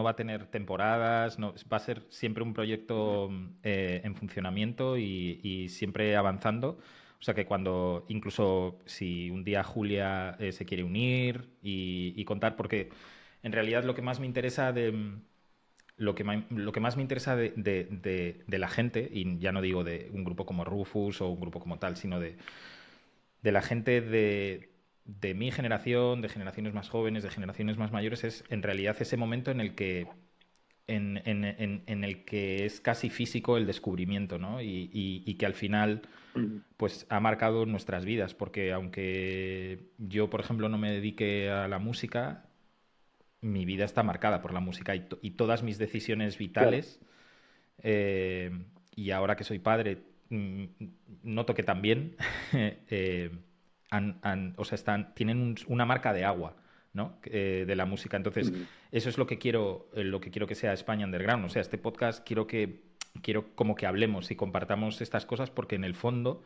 va a tener temporadas, no, va a ser siempre un ujú, proyecto en funcionamiento y siempre avanzando. O sea que cuando, incluso si un día Julia se quiere unir y contar, porque en realidad lo que más me interesa lo que más me interesa de la gente, y ya no digo de un grupo como Rufus o un grupo como tal, sino de la gente de mi generación, de generaciones más jóvenes, de generaciones más mayores, es en realidad ese momento en el que, en el que es casi físico el descubrimiento, ¿no? Y que al final ujú, pues ha marcado nuestras vidas, porque aunque yo, por ejemplo, no me dedique a la música, mi vida está marcada por la música y todas mis decisiones claro. vitales, eh, y ahora que soy padre, noto que también eh, o sea, tienen una marca de agua, ¿no? De la música. Entonces, Ujú, eso es lo que quiero que sea España Underground. O sea, este podcast quiero como que hablemos y compartamos estas cosas porque en el fondo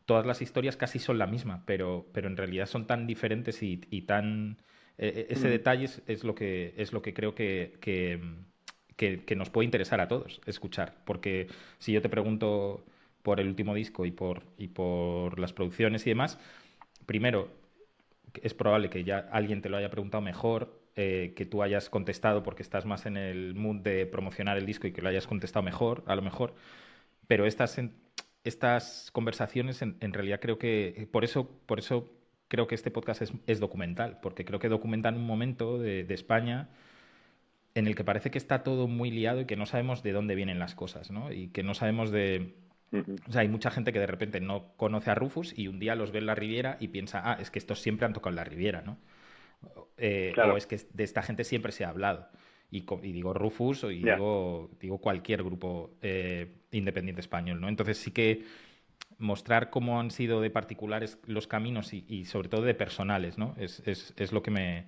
todas las historias casi son la misma, pero en realidad son tan diferentes y tan... ese ujú, detalle es lo que creo que nos puede interesar a todos escuchar. Porque si yo te pregunto por el último disco y por las producciones y demás, primero, es probable que ya alguien te lo haya preguntado mejor, que tú hayas contestado porque estás más en el mood de promocionar el disco y que lo hayas contestado mejor, a lo mejor. Pero estas conversaciones en realidad creo que, por eso creo que este podcast es documental, porque creo que documentan un momento de España en el que parece que está todo muy liado y que no sabemos de dónde vienen las cosas, ¿no? Y que no sabemos de... ujú, O sea, hay mucha gente que de repente no conoce a Rufus y un día los ve en la Riviera y piensa, ah, es que estos siempre han tocado en la Riviera, ¿no? O claro, es que de esta gente siempre se ha hablado. Y digo Rufus y ya. digo cualquier grupo independiente español, ¿no? Entonces sí que mostrar cómo han sido de particulares los caminos y sobre todo de personales, ¿no? Es lo que me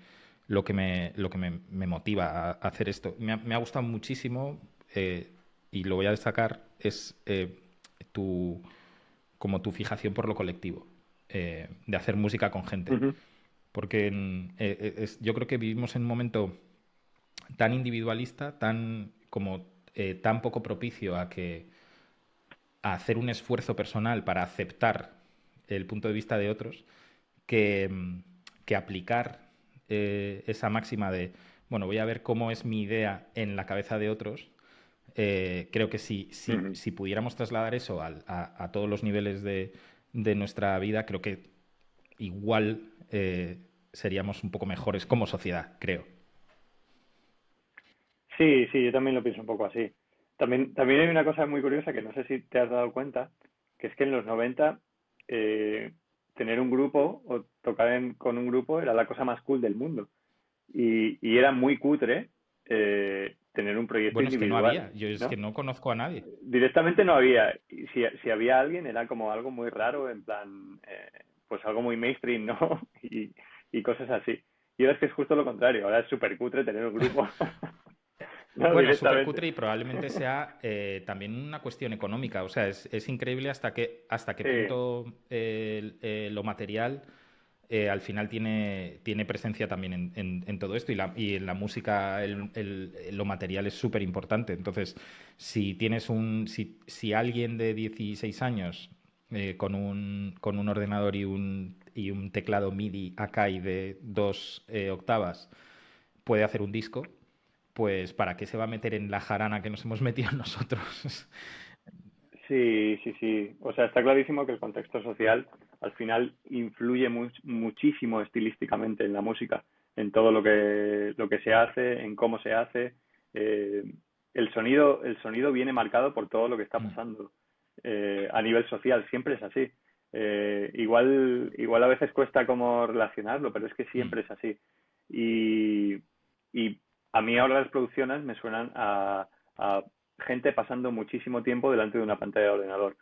motiva a hacer esto. Me ha gustado muchísimo y lo voy a destacar, es tu, como tu fijación por lo colectivo, de hacer música con gente. Ujú, Porque yo creo que vivimos en un momento tan individualista, tan poco propicio a hacer un esfuerzo personal para aceptar el punto de vista de otros, que, que aplicar esa máxima de, bueno, voy a ver cómo es mi idea en la cabeza de otros. Creo que ujú, si pudiéramos trasladar eso a todos los niveles de nuestra vida, creo que igual seríamos un poco mejores como sociedad, creo. Sí, sí, yo también lo pienso un poco así. También hay una cosa muy curiosa que no sé si te has dado cuenta, que es que en los 90 eh, tener un grupo o tocar con un grupo era la cosa más cool del mundo. Y era muy cutre tener un proyecto Bueno, es que no individual, había, yo es que ¿no? no conozco a nadie. Directamente no había. Y si había alguien, era como algo muy raro, en plan, pues algo muy mainstream, ¿no? Y cosas así. Y ahora es que es justo lo contrario. Ahora es súper cutre tener un grupo. No, Bueno, súper directamente. cutre y probablemente sea también una cuestión económica. O sea, es increíble hasta qué Sí. punto lo material al final tiene presencia también en todo esto y en la música lo material es súper importante. Entonces, si alguien de 16 años con un ordenador y un teclado MIDI Akai de 2 octavas puede hacer un disco, pues ¿para qué se va a meter en la jarana que nos hemos metido nosotros? Sí, sí, sí. O sea, está clarísimo que el contexto social al final influye muchísimo estilísticamente en la música, en todo lo que se hace, en cómo se hace. Eh, el sonido viene marcado por todo lo que está Mm, pasando a nivel social, siempre es así. Igual a veces cuesta como relacionarlo, pero es que mm. siempre es así. Y, y a mí ahora las producciones me suenan a gente pasando muchísimo tiempo delante de una pantalla de ordenador.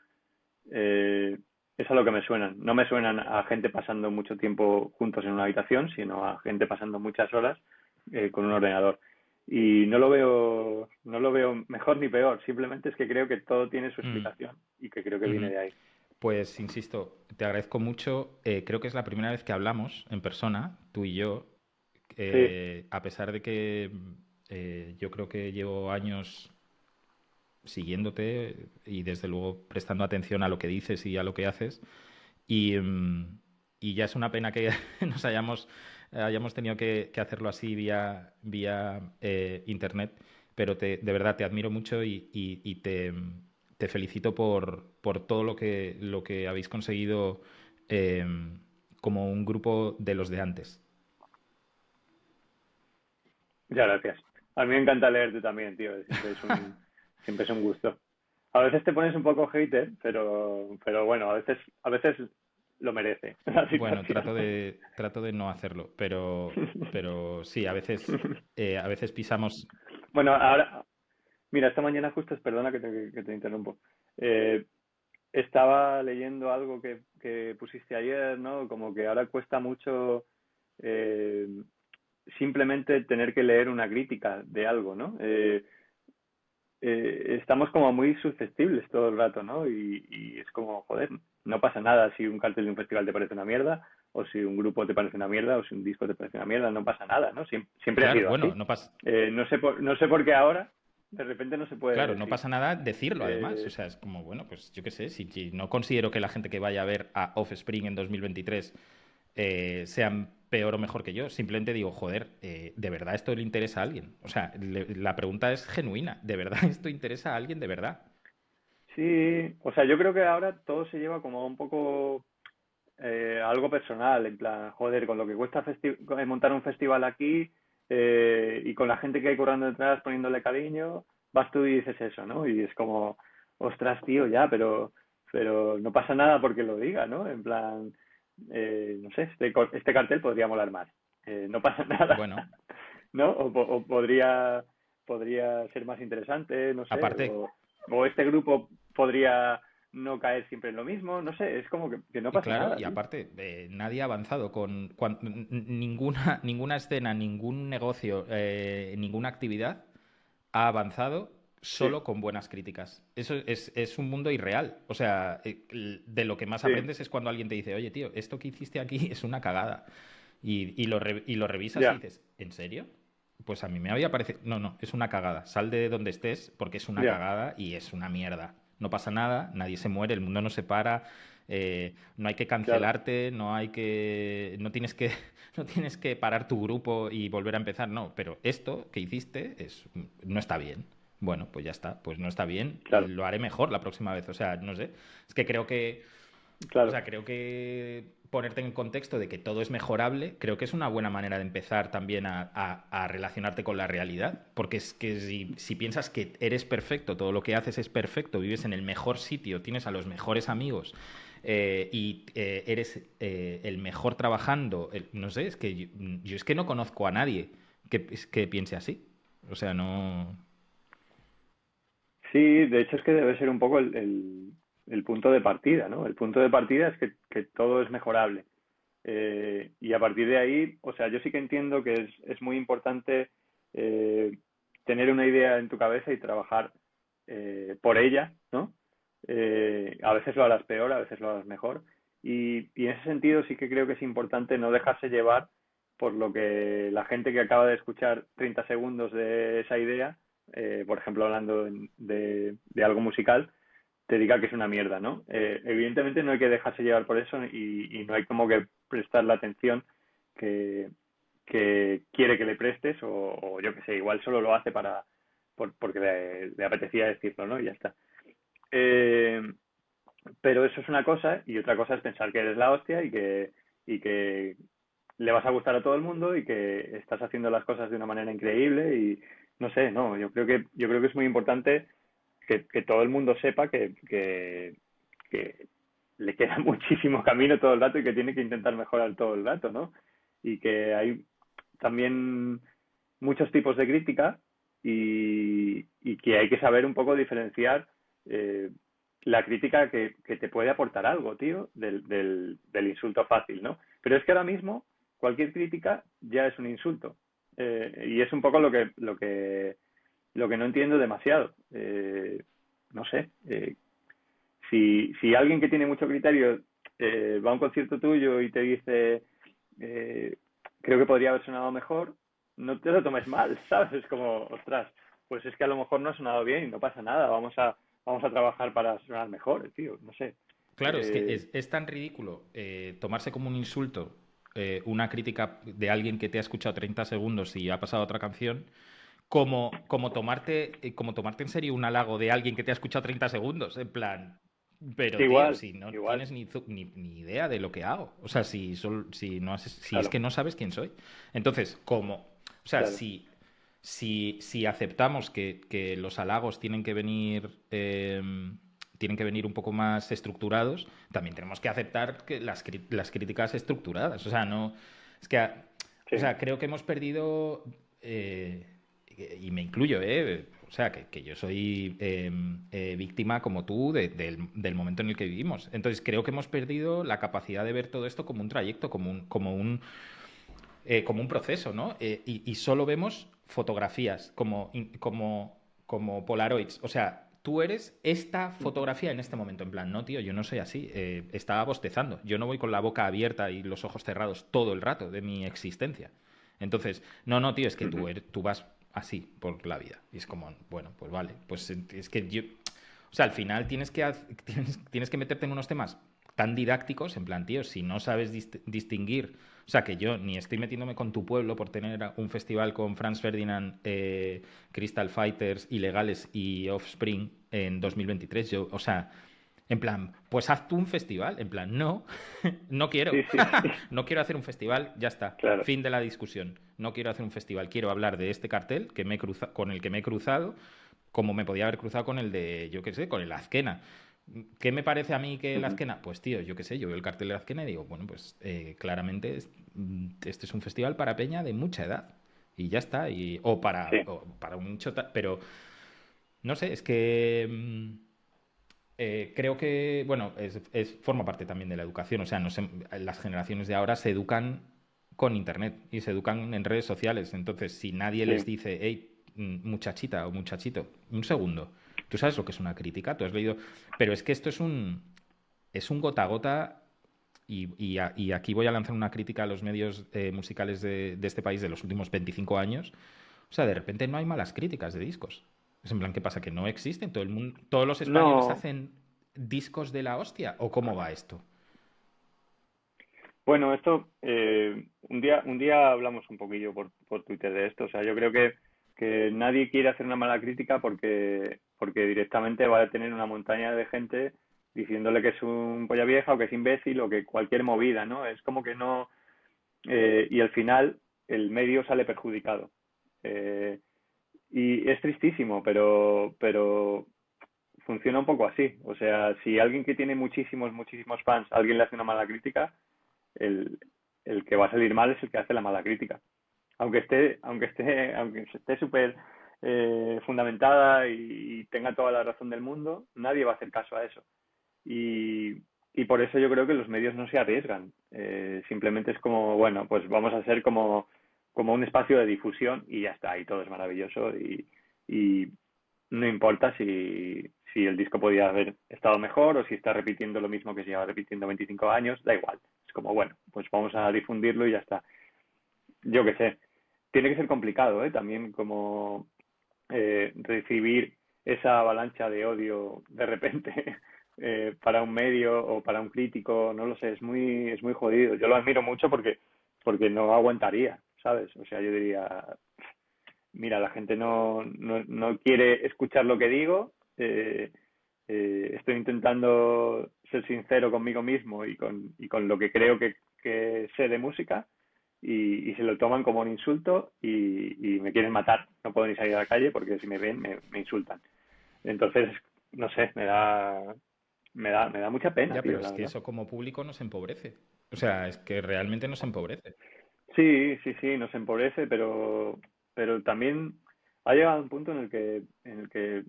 Eh, es a lo que me suenan. No me suenan a gente pasando mucho tiempo juntos en una habitación, sino a gente pasando muchas horas con un ordenador. Y no lo veo mejor ni peor. Simplemente es que creo que todo tiene su Mm, explicación y que creo que viene ujú. de ahí. Pues insisto, te agradezco mucho. Creo que es la primera vez que hablamos en persona, tú y yo, Sí, a pesar de que yo creo que llevo años siguiéndote y desde luego prestando atención a lo que dices y a lo que haces. Y, y ya es una pena que nos hayamos tenido que hacerlo así vía internet, pero de verdad te admiro mucho y te felicito por todo lo que habéis conseguido eh, como un grupo de los de antes. muchas gracias. A mí me encanta leerte también, tío. Siempre es un gusto. A veces te pones un poco hater, pero bueno, a veces lo merece la Bueno, situación. trato de no hacerlo, pero sí, a veces pisamos. Bueno, ahora, mira, esta mañana justo, perdona que te interrumpo. Eh, Estaba leyendo algo que pusiste ayer, ¿no? Como que ahora cuesta mucho eh, simplemente tener que leer una crítica de algo, ¿no? Estamos como muy susceptibles todo el rato, ¿no? Y es como, joder, no pasa nada si un cartel de un festival te parece una mierda, o si un grupo te parece una mierda, o si un disco te parece una mierda, no pasa nada, ¿no? Siempre ha Claro, sido bueno, así. no pasa. No sé por qué ahora de repente no se puede Claro, no decir. pasa nada decirlo además. O Eh, sea, es como, bueno, pues yo qué sé, si no considero que la gente que vaya a ver a Offspring en 2023 sean peor o mejor que yo, simplemente digo, joder, ¿de verdad esto le interesa a alguien? O sea, la pregunta es genuina, ¿de verdad esto interesa a alguien de verdad? sí, o sea, yo creo que ahora todo se lleva como un poco algo personal, en plan, joder, con lo que cuesta montar un festival aquí y con la gente que hay currando detrás poniéndole cariño, vas tú y dices eso, ¿no? Y es como, ostras, tío, ya, pero no pasa nada porque lo diga, ¿no? En plan, no sé, este cartel podría molar más. No pasa nada, Bueno, ¿no? Podría ser más interesante, no sé, aparte, o este grupo podría no caer siempre en lo mismo, no sé, es como que no y pasa claro, nada, y tío. aparte, nadie ha avanzado ninguna escena, ningún negocio, ninguna actividad ha avanzado Sí, solo con buenas críticas. Eso es un mundo irreal. O sea, de lo que más sí, aprendes es cuando alguien te dice, oye, tío, esto que hiciste aquí es una cagada. Y lo revisas y ya, dices, ¿en serio? Pues a mí me había parecido. No, no, es una cagada. Sal de donde estés porque es una ya, cagada y es una mierda. No pasa nada, nadie se muere, el mundo no se para, no hay que claro, cancelarte, no tienes que, no tienes que parar tu grupo y volver a empezar, no. Pero esto que hiciste no está bien. Bueno, pues ya está, pues no está bien, claro. lo haré mejor la próxima vez. O sea, no sé. Es que creo que O claro. sea, creo que ponerte en contexto de que todo es mejorable, creo que es una buena manera de empezar también a relacionarte con la realidad. Porque es que si piensas que eres perfecto, todo lo que haces es perfecto, vives en el mejor sitio, tienes a los mejores amigos eres el mejor trabajando, no sé, es que yo es que no conozco a nadie que piense así. O sea, no... Sí, de hecho es que debe ser un poco el punto de partida, ¿no? El punto de partida es que todo es mejorable. Y a partir de ahí, o sea, yo sí que entiendo que es muy importante eh, tener una idea en tu cabeza y trabajar por ella, ¿no? A veces lo harás peor, a veces lo harás mejor. Y en ese sentido sí que creo que es importante no dejarse llevar por lo que la gente que acaba de escuchar 30 segundos de esa idea, por ejemplo, hablando de algo musical, te diga que es una mierda, ¿no? Evidentemente no hay que dejarse llevar por eso y no hay como que prestar la atención que, que quiere que le prestes o yo que sé, igual solo lo hace porque le apetecía decirlo, ¿no? Y ya está. Eh, pero eso es una cosa y otra cosa es pensar que eres la hostia y que le vas a gustar a todo el mundo y que estás haciendo las cosas de una manera increíble y no sé, no, yo creo que es muy importante que todo el mundo sepa que le queda muchísimo camino todo el rato y que tiene que intentar mejorar todo el rato, ¿no? Y que hay también muchos tipos de crítica y que hay que saber un poco diferenciar eh, la crítica que te puede aportar algo, tío, del insulto fácil, ¿no? Pero es que ahora mismo cualquier crítica ya es un insulto. Y es un poco lo que no entiendo demasiado. No sé. Si alguien que tiene mucho criterio va a un concierto tuyo y te dice, eh, creo que podría haber sonado mejor, no te lo tomes mal, ¿sabes? Es como, ostras, pues es que a lo mejor no ha sonado bien y no pasa nada, vamos a trabajar para sonar mejor, tío, no sé. Claro, es que Eh, es tan ridículo tomarse como un insulto una crítica de alguien que te ha escuchado 30 segundos y ha pasado a otra canción, como tomarte en serio un halago de alguien que te ha escuchado 30 segundos. En plan, pero tío, igual, si no igual, tienes ni idea de lo que hago. O sea, si es claro, que no sabes quién soy. Entonces, o sea, claro. si aceptamos que los halagos tienen que venir un poco más estructurados, también tenemos que aceptar que las críticas estructuradas. O sea, no. Es que, o Sí, sea, creo que hemos perdido. eh, y me incluyo, ¿eh? O sea, que yo soy víctima como tú del momento en el que vivimos. Entonces, creo que hemos perdido la capacidad de ver todo esto como un trayecto, como un proceso, ¿no? Y solo vemos fotografías como Polaroids. O sea, tú eres esta ujú, fotografía en este momento. En plan, no, tío, yo no soy así. Estaba bostezando. Yo no voy con la boca abierta y los ojos cerrados todo el rato de mi existencia. Entonces, no, tío, es que ujú. tú vas así por la vida. Y es como, bueno, pues vale. Pues es que yo. O sea, al final tienes que meterte en unos temas tan didácticos, en plan, tío, si no sabes distinguir, o sea, que yo ni estoy metiéndome con tu pueblo por tener un festival con Franz Ferdinand, Crystal Fighters, Ilegales y Offspring en 2023, yo, o sea, en plan, pues haz tú un festival, en plan, no, no quiero, Sí, sí, sí, no quiero hacer un festival, ya está, claro. fin de la discusión, no quiero hacer un festival, quiero hablar de este cartel con el que me he cruzado, como me podía haber cruzado con el de, yo qué sé, con el Azquena. ¿Qué me parece a mí que el Ujú, Azquena? Pues tío, yo qué sé, yo veo el cartel de Azquena y digo, bueno, pues claramente este es un festival para peña de mucha edad. Y ya está. sí. O para un chota. Pero no sé, es que creo que, bueno, forma parte también de la educación. O sea, no sé, las generaciones de ahora se educan con internet y se educan en redes sociales. Entonces, si nadie les Sí. dice, hey, muchachita o muchachito, un segundo, ¿tú sabes lo que es una crítica? ¿Tú has leído? Pero es que esto es un gota a gota y aquí voy a lanzar una crítica a los medios musicales de este país de los últimos 25 años. O sea, de repente no hay malas críticas de discos. Es en plan, ¿qué pasa? ¿Que no existen? ¿Todo el mundo, todos los españoles No, hacen discos de la hostia? ¿O cómo va esto? bueno, esto, un día hablamos un poquillo por Twitter de esto. O sea, yo creo que nadie quiere hacer una mala crítica porque directamente va a tener una montaña de gente diciéndole que es un polla vieja o que es imbécil o que cualquier movida, ¿no? Es como que no... y al final el medio sale perjudicado. Eh, y es tristísimo, pero funciona un poco así. O sea, si alguien que tiene muchísimos fans, alguien le hace una mala crítica, el, el que va a salir mal es el que hace la mala crítica. Aunque esté súper fundamentada y tenga toda la razón del mundo, nadie va a hacer caso a eso. Y, y por eso yo creo que los medios no se arriesgan. Simplemente es como, bueno, pues vamos a ser como un espacio de difusión y ya está, y todo es maravilloso y no importa si el disco podía haber estado mejor o si está repitiendo lo mismo que se lleva repitiendo 25 años, da igual. Es como, bueno, pues vamos a difundirlo y ya está. Yo qué sé. Tiene que ser complicado, ¿eh? También como recibir esa avalancha de odio de repente para un medio o para un crítico, no lo sé, es muy jodido. Yo lo admiro mucho porque no aguantaría, ¿sabes? O sea, yo diría, mira, la gente no quiere escuchar lo que digo, estoy intentando ser sincero conmigo mismo y con lo que creo que sé de música y se lo toman como un insulto y me quieren matar. No puedo ni salir a la calle porque si me ven me insultan. Entonces, no sé, me da mucha pena, Ya, pero tío, es la que verdad. eso como público nos empobrece. O sea, es que realmente nos empobrece. Sí, nos empobrece, pero también ha llegado un punto en el que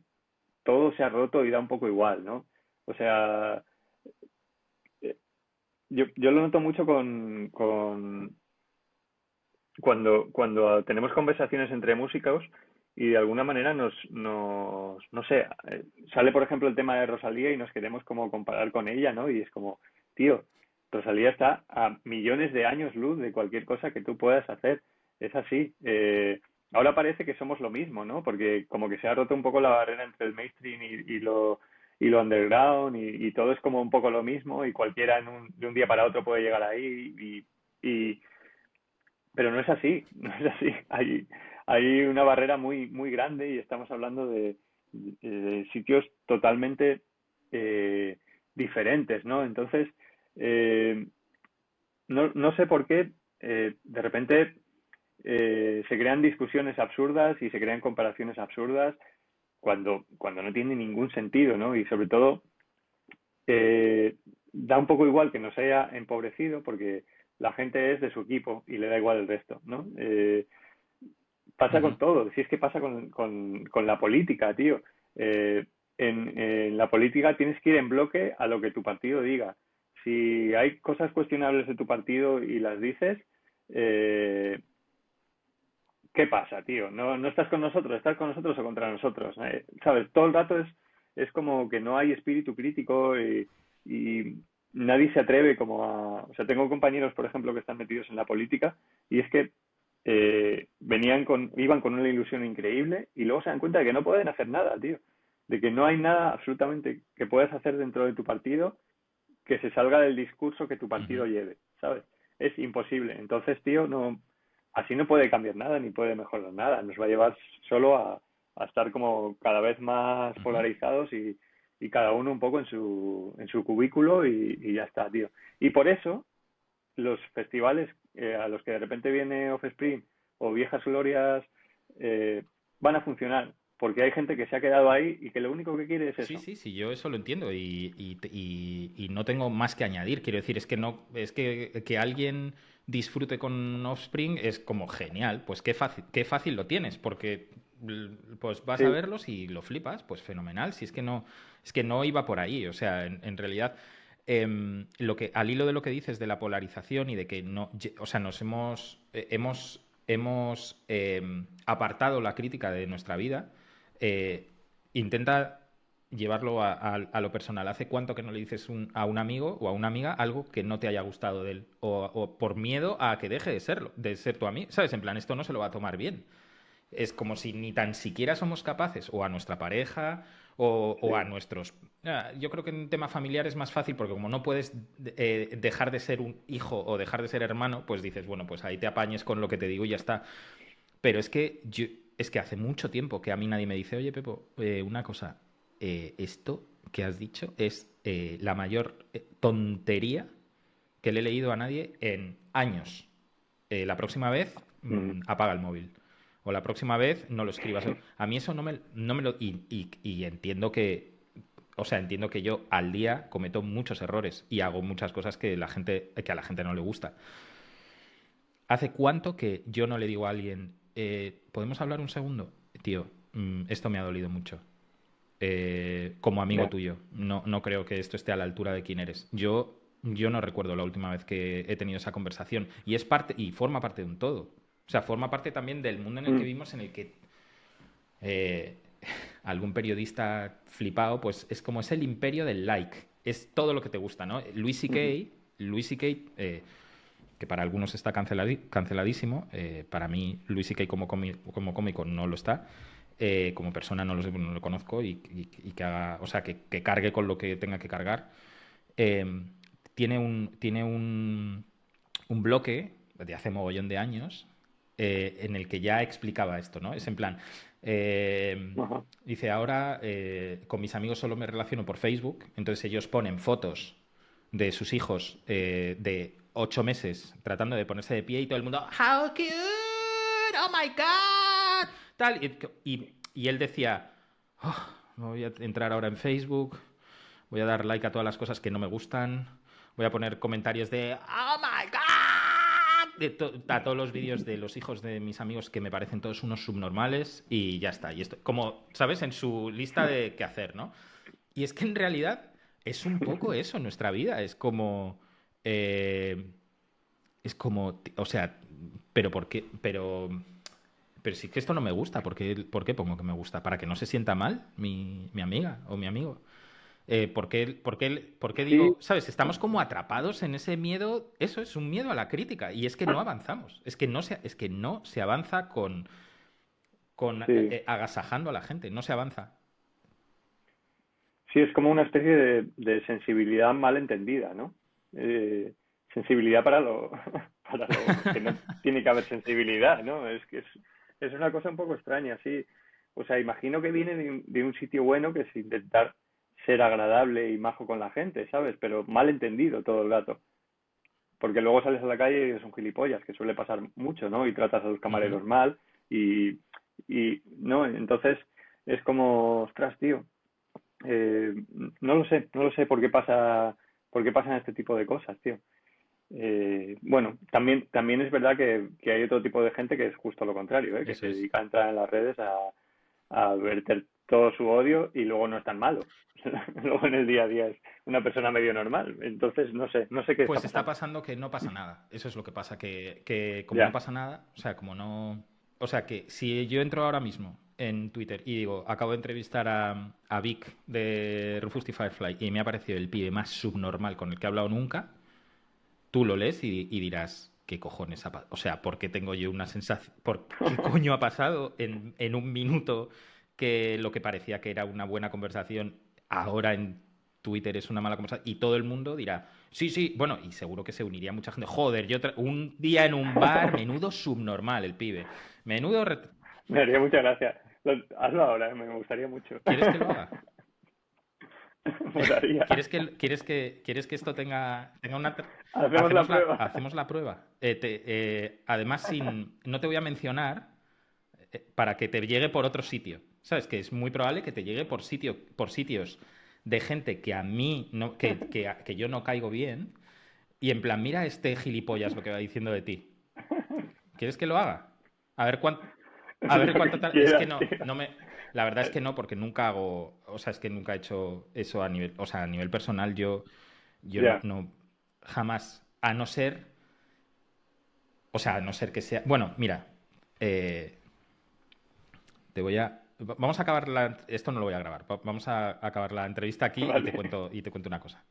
todo se ha roto y da un poco igual, ¿no? O sea, eh, yo lo noto mucho cuando tenemos conversaciones entre músicos y de alguna manera no sé, sale por ejemplo el tema de Rosalía y nos queremos como comparar con ella, ¿no? Y es como, tío, Rosalía está a millones de años luz de cualquier cosa que tú puedas hacer. Es así. Ahora parece que somos lo mismo, ¿no? Porque como que se ha roto un poco la barrera entre el mainstream y lo underground y todo es como un poco lo mismo y cualquiera de un día para otro puede llegar ahí pero no es así, no es así. Hay una barrera muy grande y estamos hablando de sitios totalmente eh, diferentes, ¿no? Entonces, eh, no sé por qué de repente se crean discusiones absurdas y se crean comparaciones absurdas cuando no tiene ningún sentido, ¿no? Y sobre todo, da un poco igual que nos haya empobrecido porque la gente es de su equipo y le da igual el resto, ¿no? Pasa Ujú. con todo, si es que pasa con la política, tío. En la política tienes que ir en bloque a lo que tu partido diga. Si hay cosas cuestionables de tu partido y las dices, eh, ¿qué pasa, tío? No estás con nosotros, estás con nosotros o contra nosotros. ¿Sabes? Todo el rato es como que no hay espíritu crítico y nadie se atreve como a... O sea, tengo compañeros, por ejemplo, que están metidos en la política y es que iban con una ilusión increíble y luego se dan cuenta de que no pueden hacer nada, tío. De que no hay nada absolutamente que puedas hacer dentro de tu partido que se salga del discurso que tu Ujú. partido lleve, ¿sabes? Es imposible. Entonces, tío, así no puede cambiar nada ni puede mejorar nada. Nos va a llevar solo a estar como cada vez más Ujú. polarizados y cada uno un poco en su cubículo y ya está, tío. Y por eso los festivales a los que de repente viene Offspring o Viejas Glorias van a funcionar, porque hay gente que se ha quedado ahí y que lo único que quiere es Sí, eso. sí, sí, yo eso lo entiendo y no tengo más que añadir. Quiero decir, es que no, es que alguien disfrute con Offspring es como genial. Pues qué fácil lo tienes, porque pues vas a Sí, verlos y lo flipas, pues fenomenal. Si es que no iba por ahí. O sea, en realidad, lo que, al hilo de lo que dices de la polarización y de que no, o sea, hemos apartado la crítica de nuestra vida. Intenta llevarlo a lo personal. ¿Hace cuánto que no le dices a un amigo o a una amiga algo que no te haya gustado de él? O por miedo a que deje de serlo, de ser tu amigo. ¿Sabes? En plan, esto no se lo va a tomar bien. Es como si ni tan siquiera somos capaces, o a nuestra pareja, o a sí. nuestros... Yo creo que en un tema familiar es más fácil porque como no puedes dejar de ser un hijo o dejar de ser hermano, pues dices, bueno, pues ahí te apañes con lo que te digo y ya está. Pero es que hace mucho tiempo que a mí nadie me dice, oye, Pepo, una cosa, esto que has dicho es la mayor tontería que le he leído a nadie en años. La próxima vez apaga el móvil. O la próxima vez no lo escribas. A mí eso no me lo... Y entiendo que... O sea, entiendo que yo al día cometo muchos errores y hago muchas cosas que a la gente no le gusta. ¿Hace cuánto que yo no le digo a alguien, ¿podemos hablar un segundo? Tío, esto me ha dolido mucho. Como amigo Ya. tuyo. No creo que esto esté a la altura de quién eres. Yo no recuerdo la última vez que he tenido esa conversación. Y es parte, y forma parte de un todo. O sea, forma parte también del mundo en el que vivimos, en el que eh, algún periodista flipado, pues es como es el imperio del like. Es todo lo que te gusta, ¿no? Louis C.K., que para algunos está canceladísimo, para mí Louis C.K. como cómico no lo está. Como persona no lo conozco y que haga, o sea, que cargue con lo que tenga que cargar. Eh, tiene un bloque de hace mogollón de años en el que ya explicaba esto, ¿no? Es en plan, Ajá. dice, ahora con mis amigos solo me relaciono por Facebook, entonces ellos ponen fotos de sus hijos de 8 meses tratando de ponerse de pie y todo el mundo, ¡How cute! ¡Oh my God! Tal, y él decía, "Oh, me voy a entrar ahora en Facebook, voy a dar like a todas las cosas que no me gustan, voy a poner comentarios de ¡Oh my God! A todos los vídeos de los hijos de mis amigos que me parecen todos unos subnormales y ya está. Y esto, como, ¿sabes? En su lista de qué hacer, ¿no? Y es que en realidad es un poco eso en nuestra vida. Eh, o sea, pero ¿por qué? Pero sí que esto no me gusta. ¿Por qué pongo que me gusta? ¿Para que no se sienta mal mi amiga o mi amigo? ¿Por qué Sí, digo, sabes? Estamos como atrapados en ese miedo. Eso es un miedo a la crítica. Y es que no avanzamos. Es que no se avanza con sí. agasajando a la gente. No se avanza. Sí, es como una especie de sensibilidad mal entendida, ¿no? Sensibilidad para lo, para lo que no tiene que haber sensibilidad, ¿no? Es que es una cosa un poco extraña, sí. O sea, imagino que viene de un sitio bueno, que es intentar ser agradable y majo con la gente, ¿sabes? Pero mal entendido todo el rato. Porque luego sales a la calle y eres un gilipollas, que suele pasar mucho, ¿no? Y tratas a los Ujú. camareros mal ¿no? Entonces es como, ostras, tío, eh, no lo sé por qué pasan este tipo de cosas, tío. Bueno, también es verdad que hay otro tipo de gente que es justo lo contrario, ¿eh? Que Eso se es. dedica a entrar en las redes a verter todo su odio y luego no es tan malo. Luego en el día a día es una persona medio normal. Entonces no sé qué está Pues está pasando. pasando que no pasa nada. Eso es lo que pasa, que como no Ya, pasa nada, o sea, como no... O sea, que si yo entro ahora mismo en Twitter y digo, acabo de entrevistar a Vic de Rufus T. Firefly y me ha parecido el pibe más subnormal con el que he hablado nunca, tú lo lees y dirás, ¿qué cojones ha pasado? O sea, ¿por qué tengo yo una sensación? ¿Por qué coño ha pasado en un minuto que lo que parecía que era una buena conversación ahora en Twitter es una mala conversación? Y todo el mundo dirá, sí, sí, bueno, y seguro que se uniría mucha gente. Joder, un día en un bar, menudo subnormal el pibe. Menudo... me haría mucha gracia. Hazlo ahora, me gustaría mucho. ¿Quieres que lo haga? Molaría. ¿Quieres que esto tenga una... Hacemos la Hacemos la, prueba. hacemos la prueba. Además, no te voy a mencionar para que te llegue por otro sitio. ¿Sabes? Que es muy probable que te llegue por sitios de gente que a mí no, que yo no caigo bien. Y en plan, mira este gilipollas lo que va diciendo de ti. ¿Quieres que lo haga? A ver cuánto. A ver Lo cuánto que es que quieras, no, tío. no me. La verdad es que no, porque nunca hago. O sea, es que nunca he hecho eso a nivel. O sea, a nivel personal, yo no, Ya. no jamás. A no ser. O sea, a no ser que sea. Bueno, mira. eh, Vamos a acabar Esto no lo voy a grabar. Vamos a acabar la entrevista aquí y te Vale. cuento una cosa.